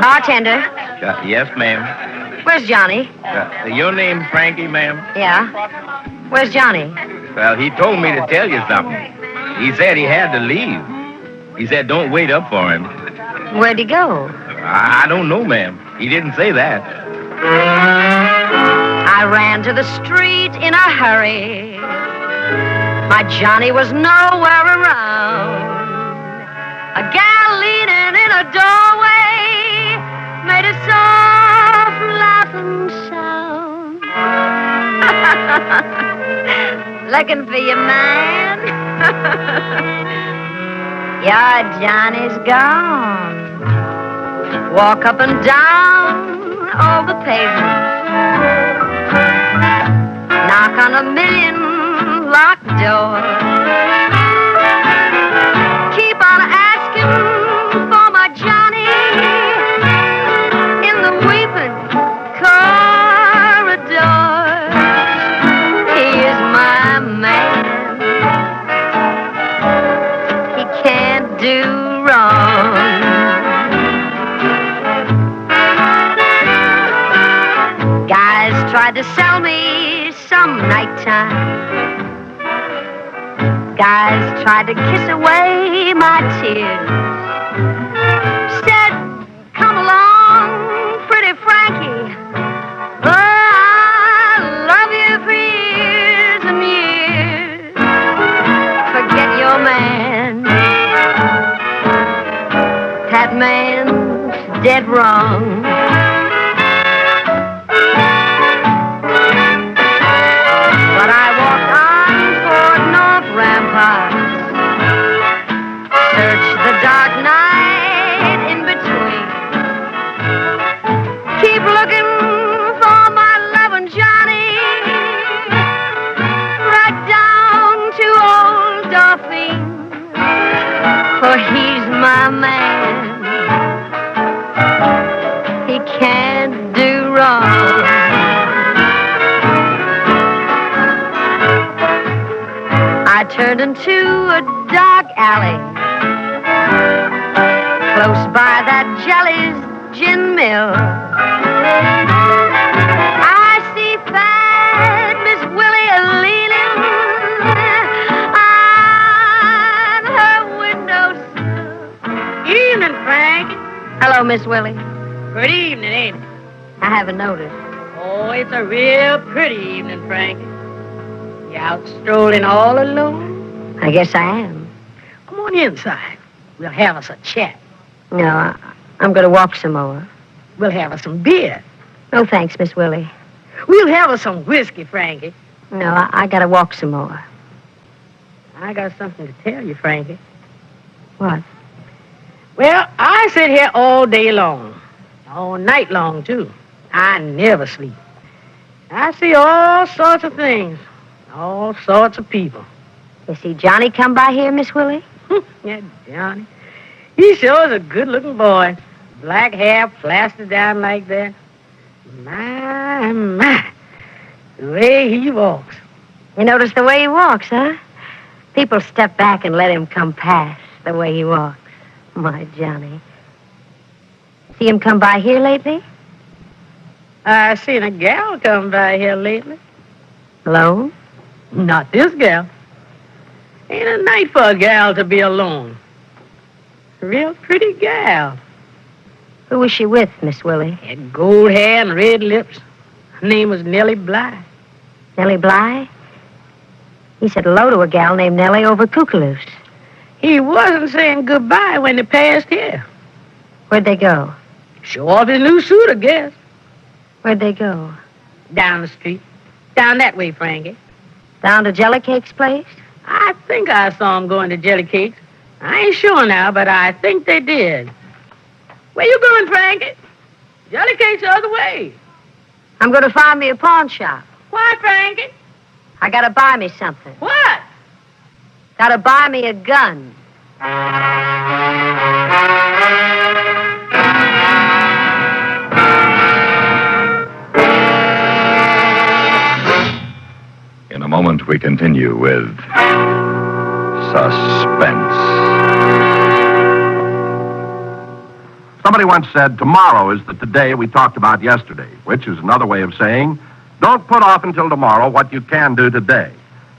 Bartender, Yes, ma'am. where's Johnny? Your name, Frankie, ma'am? Yeah? Where's Johnny? Well, he told me to tell you something. He said he had to leave. He said don't wait up for him. Where'd he go? I don't know, ma'am. He didn't say that. I ran to the street in a hurry. My Johnny was nowhere around. A gal leaning in a doorway made a soft laughing sound. Looking for your man? Your Johnny's gone. Walk up and down all the pavement. Knock on a million locked doors. Keep on asking for my Johnny in the weeping corridors. He is my man. He can't do wrong. Guys tried to sell me some nighttime. Guys tried to kiss away my tears. Said, come along, pretty Frankie. Oh, I'll love you for years and years. Forget your man. That man's dead wrong. But I walked on toward North Ramparts. Search the dark night in between. Keep looking for my loving Johnny. Right down to old Dauphine. For he's my man. He can't do wrong. I turned into a dark alley close by that Jelly's gin mill. I see fat Miss Willie leaning on her windowsill. Evening, Frank. Hello, Miss Willie. Good evening, ain't it? I haven't noticed. Oh, it's a real pretty evening, Frankie. You out strolling all alone? I guess I am. Come on inside. We'll have us a chat. No, I'm going to walk some more. We'll have us some beer. No, thanks, Miss Willie. We'll have us some whiskey, Frankie. No, I got to walk some more. I got something to tell you, Frankie. What? Well, I sit here all day long. All night long, too. I never sleep. I see all sorts of things, all sorts of people. You see Johnny come by here, Miss Willie? Yeah, Johnny. He sure is a good-looking boy. Black hair plastered down like that. My. The way he walks. You notice the way he walks, huh? People step back and let him come past the way he walks. My Johnny. See him come by here lately? I seen a gal come by here lately. Alone? Not this gal. Ain't a night for a gal to be alone. Real pretty gal. Who was she with, Miss Willie? Had gold hair and red lips. Her name was Nellie Bly. Nellie Bly? He said hello to a gal named Nellie over Kookaloos. He wasn't saying goodbye when they passed here. Where'd they go? Show off his new suit, I guess. Where'd they go? Down the street. Down that way, Frankie. Down to Jellycake's place? I think I saw him going to Jellycake's. I ain't sure now, but I think they did. Where you going, Frankie? Jellycake's the other way. I'm going to find me a pawn shop. Why, Frankie? I got to buy me something. What? Got to buy me a gun. In a moment, we continue with Suspense. Somebody once said, tomorrow is the today we talked about yesterday, which is another way of saying, don't put off until tomorrow what you can do today.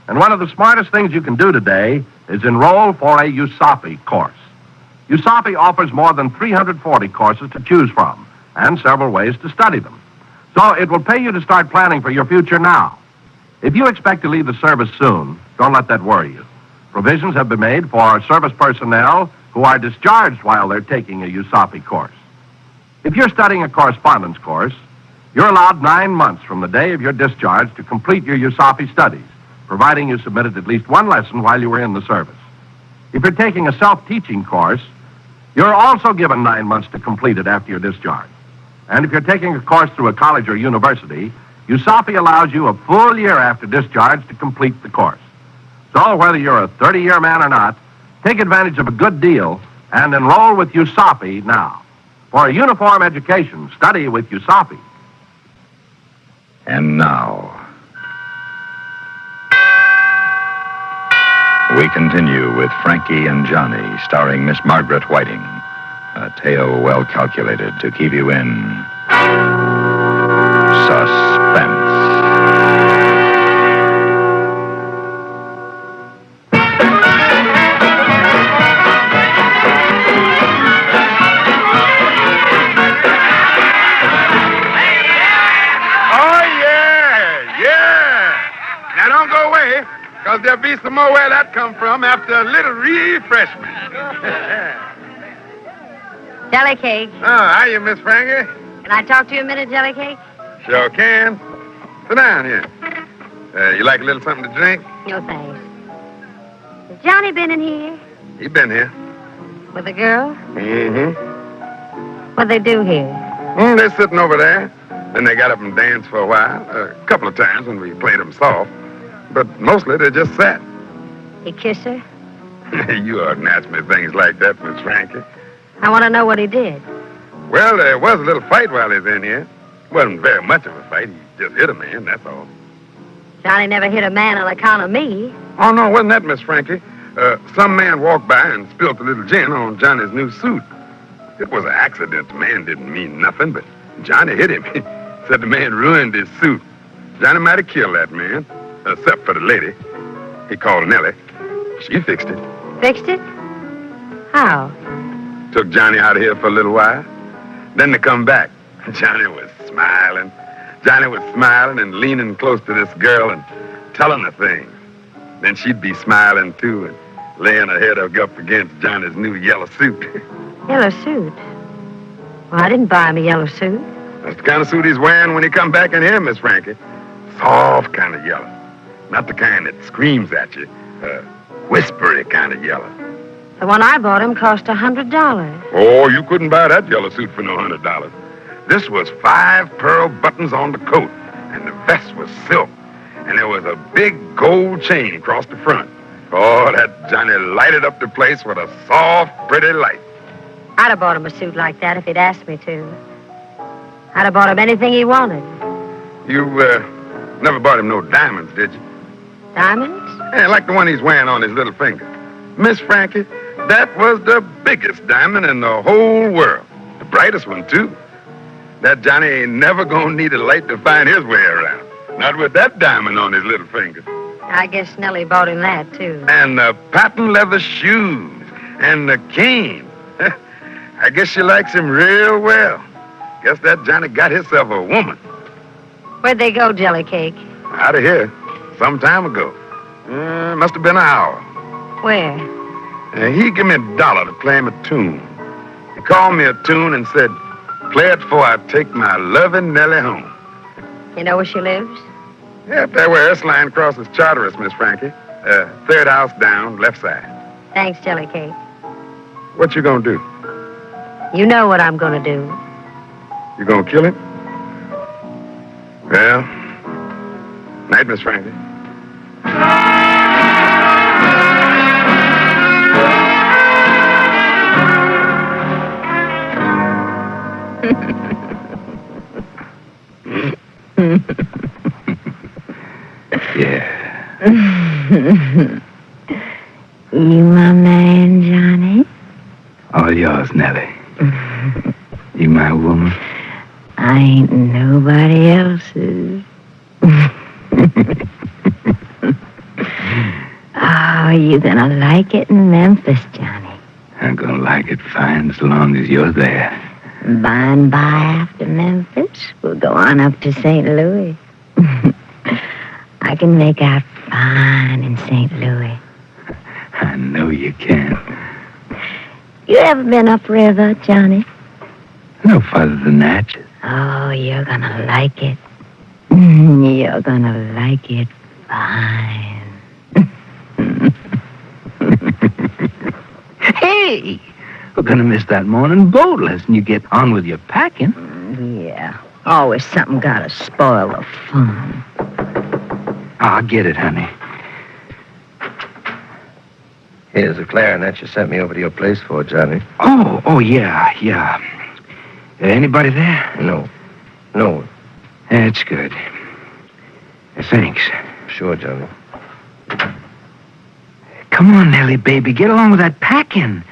And one of the smartest things you can do today is enroll for a USAPI course. USAPI offers more than 340 courses to choose from and several ways to study them. So it will pay you to start planning for your future now. If you expect to leave the service soon, don't let that worry you. Provisions have been made for service personnel who are discharged while they're taking a USAPI course. If you're studying a correspondence course, you're allowed 9 months from the day of your discharge to complete your USAPI studies, providing you submitted at least one lesson while you were in the service. If you're taking a self-teaching course, you're also given 9 months to complete it after your discharge. And if you're taking a course through a college or university, USAPI allows you a full year after discharge to complete the course. So whether you're a 30-year man or not, take advantage of a good deal and enroll with USAPI now. For a uniform education, study with USAPI. And now, we continue with Frankie and Johnny, starring Miss Margaret Whiting. A tale well calculated to keep you in suspense. Because there'll be some more where that come from after a little refreshment. Jellycake. Oh, hiya, Miss Frankie. Can I talk to you a minute, Jellycake? Sure can. Sit down here. You like a little something to drink? No, thanks. Has Johnny been in here? He been here. With a girl? Mm-hmm. What'd they do here? They're sitting over there. Then they got up and danced for a while. A couple of times when we played them soft. But mostly they just sat. He kiss her? You oughtn't ask me things like that, Miss Frankie. I want to know what he did. Well, there was a little fight while he was in here. Wasn't very much of a fight. He just hit a man, that's all. Johnny never hit a man on account of me. Oh, no, wasn't that, Miss Frankie? Some man walked by and spilled a little gin on Johnny's new suit. It was an accident. The man didn't mean nothing, but Johnny hit him. He said the man ruined his suit. Johnny might have killed that man. Except for the lady. He called Nellie. She fixed it. Fixed it? How? Took Johnny out of here for a little while. Then they come back. Johnny was smiling. Johnny was smiling and leaning close to this girl and telling her things. Then she'd be smiling, too, and laying her head up against Johnny's new yellow suit. Yellow suit? Well, I didn't buy him a yellow suit. That's the kind of suit he's wearing when he come back in here, Miss Frankie. Soft kind of yellow. Not the kind that screams at you. Whispery kind of yellow. The one I bought him cost $100. Oh, you couldn't buy that yellow suit for no $100. This was 5 pearl buttons on the coat and the vest was silk, and there was a big gold chain across the front. Oh, that Johnny lighted up the place with a soft, pretty light. I'd have bought him a suit like that if he'd asked me to. I'd have bought him anything he wanted. You, never bought him no diamonds, did you? Diamonds? Yeah, like the one he's wearing on his little finger. Miss Frankie, that was the biggest diamond in the whole world. The brightest one, too. That Johnny ain't never gonna need a light to find his way around. Not with that diamond on his little finger. I guess Nellie bought him that, too. And the patent leather shoes. And the cane. I guess she likes him real well. Guess that Johnny got himself a woman. Where'd they go, Jellycake? Out of here. Some time ago. Must have been an hour. Where? He gave me $1 to play him a tune. He called me a tune and said, play it before I take my loving Nellie home. You know where she lives? Yeah, up there where Ursuline crosses Charteris, Miss Frankie. Third house down, left side. Thanks, Jellycake. What you gonna do? You know what I'm gonna do. You gonna kill him? Well, night, Miss Frankie. You my man, Johnny? All yours, Nellie. You my woman? I ain't nobody else's. Oh, you gonna like it in Memphis, Johnny. I'm gonna like it fine as long as you're there. By and by after Memphis, we'll go on up to St. Louis. I can make out fine in St. Louis. I know you can. You ever been upriver, Johnny? No farther than that. Oh, you're gonna like it. You're gonna like it fine. Hey! We're gonna miss that morning boat lesson. You get on with your packing. Yeah. Always something gotta spoil the fun. I'll get it, honey. Here's the clarinet you sent me over to your place for, Johnny. Oh, yeah. Anybody there? No. That's good. Thanks. Sure, Johnny. Come on, Nellie, baby. Get along with that packing.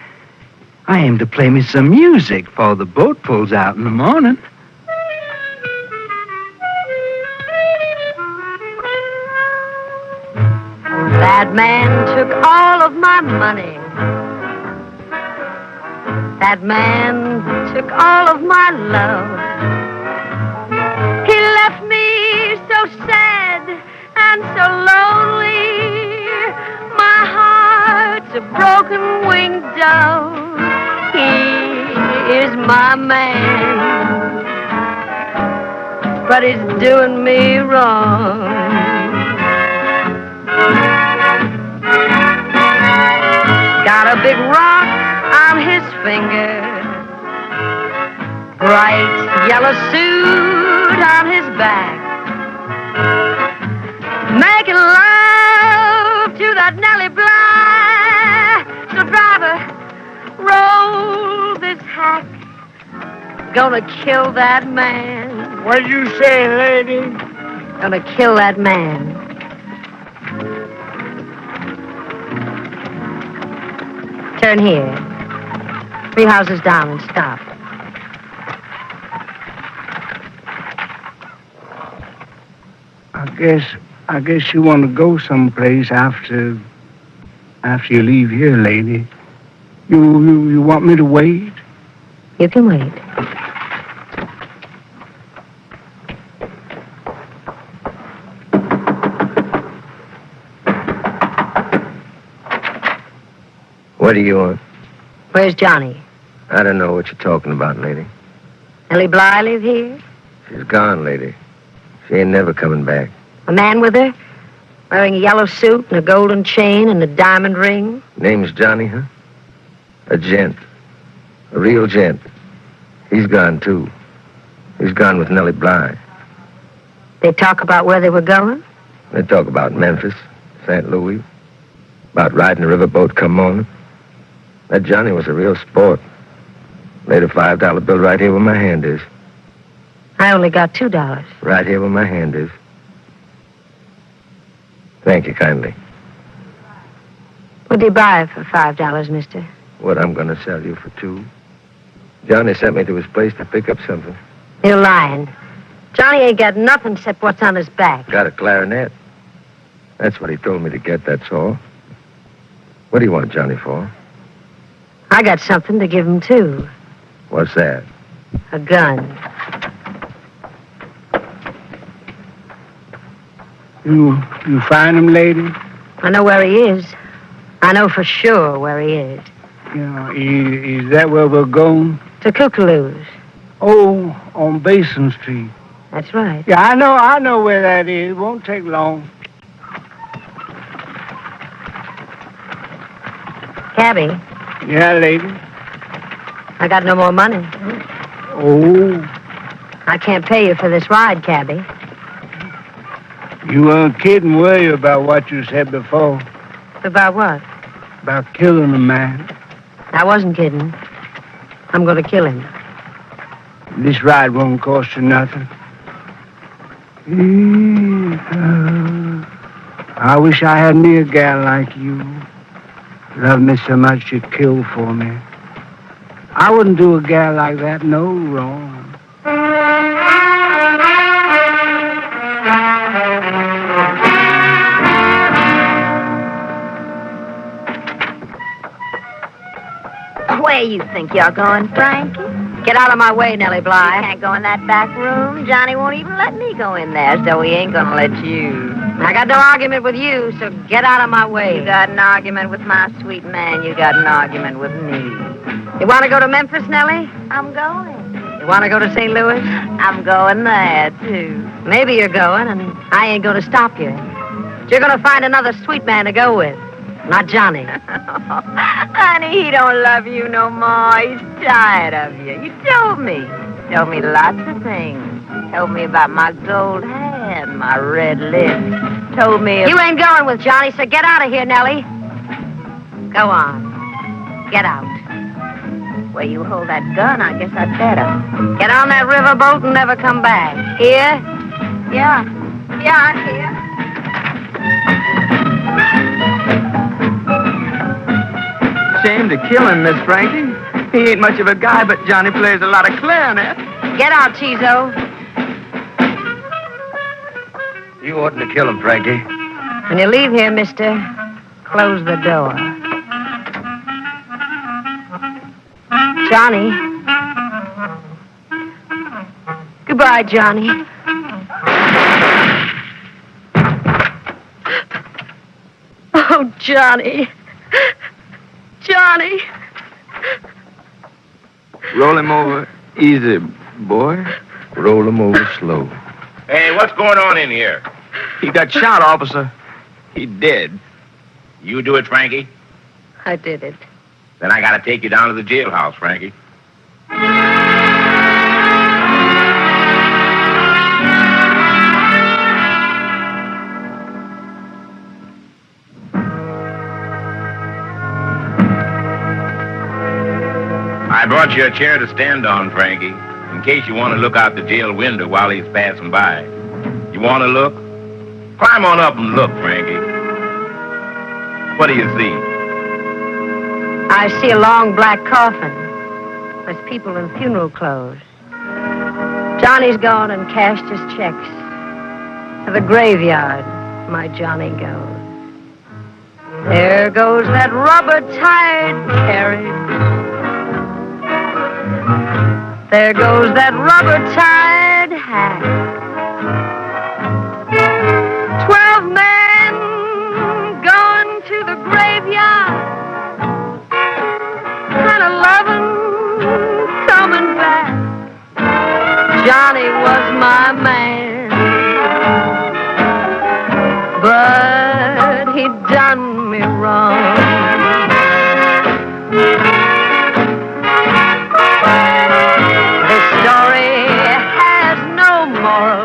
I aim to play me some music before the boat pulls out in the morning. That man took all of my money. That man took all of my love. He left me so sad and so lonely. My heart's a broken winged dove. He is my man, but he's doing me wrong. Got a big rock on his finger, bright yellow suit on his back, making love to that Nellie Bly. So driver, roll this hack. Gonna kill that man. What'd you say, lady? Gonna kill that man. Turn here. 3 houses down and stop. I guess you want to go someplace after you leave here, lady. You want me to wait? You can wait. What do you want? Where's Johnny? I don't know what you're talking about, lady. Nellie Bly live here? She's gone, lady. She ain't never coming back. A man with her? Wearing a yellow suit and a golden chain and a diamond ring? Name's Johnny, huh? A gent. A real gent. He's gone, too. He's gone with Nellie Bly. They talk about where they were going? They talk about Memphis, St. Louis, about riding a riverboat come morning. That Johnny was a real sport. Laid a $5 bill right here where my hand is. I only got $2. Right here where my hand is. Thank you kindly. What did you buy for $5, mister? What I'm going to sell you for $2. Johnny sent me to his place to pick up something. You're lying. Johnny ain't got nothing except what's on his back. Got a clarinet. That's what he told me to get, that's all. What do you want Johnny for? I got something to give him, too. What's that? A gun. You find him, lady? I know where he is. I know for sure where he is. Yeah, is that where we're going? To Kookaloo's. Oh, on Basin Street. That's right. Yeah, I know where that is. It won't take long. Cabby. Yeah, lady. I got no more money. Oh. I can't pay you for this ride, Cabby. You weren't kidding, were you, about what you said before? About what? About killing a man. I wasn't kidding. I'm going to kill him. This ride won't cost you nothing. I wish I had me a gal like you. Love me so much you'd kill for me. I wouldn't do a gal like that no wrong. Where you think you're going, Frankie? Get out of my way, Nellie Bly. You can't go in that back room. Johnny won't even let me go in there, so he ain't gonna let you. I got no argument with you, so get out of my way. You got an argument with my sweet man. You got an argument with me. You want to go to Memphis, Nellie? I'm going. You want to go to St. Louis? I'm going there, too. Maybe you're going, and I ain't going to stop you. But you're going to find another sweet man to go with. Not Johnny. Honey, he don't love you no more. He's tired of you. You told me. Told me lots of things. Told me about my gold hair and my red lips. Told me... You ain't going with Johnny, so get out of here, Nellie. Go on. Get out. Where you hold that gun, I guess I'd better. Get on that riverboat and never come back. Here? Yeah. Yeah, I'm here. Shame to kill him, Miss Frankie. He ain't much of a guy, but Johnny plays a lot of clarinet. Get out, Chizo. You oughtn't to kill him, Frankie. When you leave here, mister, close the door. Johnny. Goodbye, Johnny. Oh, Johnny. Johnny. Roll him over easy, boy. Roll him over slow. Hey, what's going on in here? He got shot, officer. He dead. You do it, Frankie? I did it. Then I gotta take you down to the jailhouse, Frankie. I brought you a chair to stand on, Frankie, in case you want to look out the jail window while he's passing by. You want to look? Climb on up and look, Frankie. What do you see? I see a long black coffin with people in funeral clothes. Johnny's gone and cashed his checks. To the graveyard, my Johnny goes. There goes that rubber-tired carriage. There goes that rubber-tired hat. 12 men going to the graveyard. And 11 coming back. Johnny was my man, but he done me wrong. This story has no moral.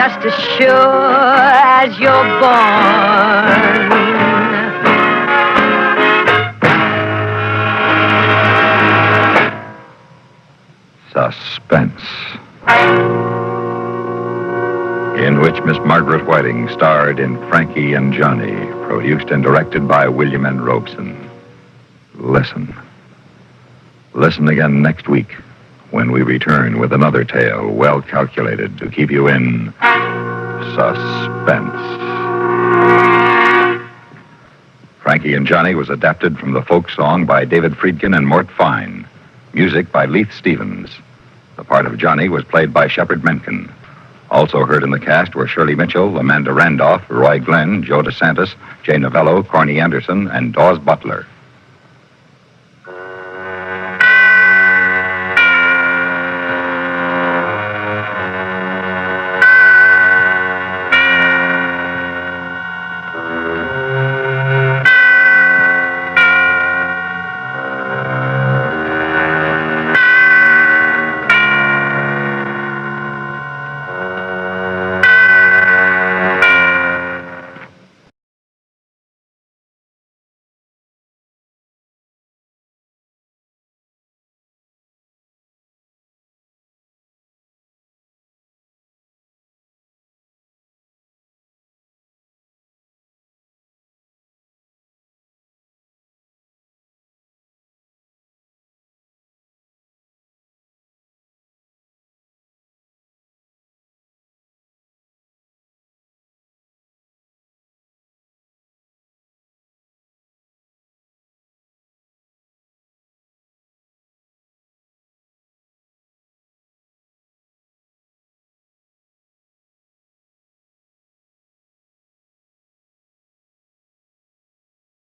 just as sure as you're born. Suspense, in which Miss Margaret Whiting starred in Frankie and Johnny, produced and directed by William N. Robeson. Listen. Listen again next week when we return with another tale well calculated to keep you in suspense. Frankie and Johnny was adapted from the folk song by David Friedkin and Mort Fine. Music by Leith Stevens. The part of Johnny was played by Shepard Menken. Also heard in the cast were Shirley Mitchell, Amanda Randolph, Roy Glenn, Joe DeSantis, Jay Novello, Corny Anderson, and Dawes Butler.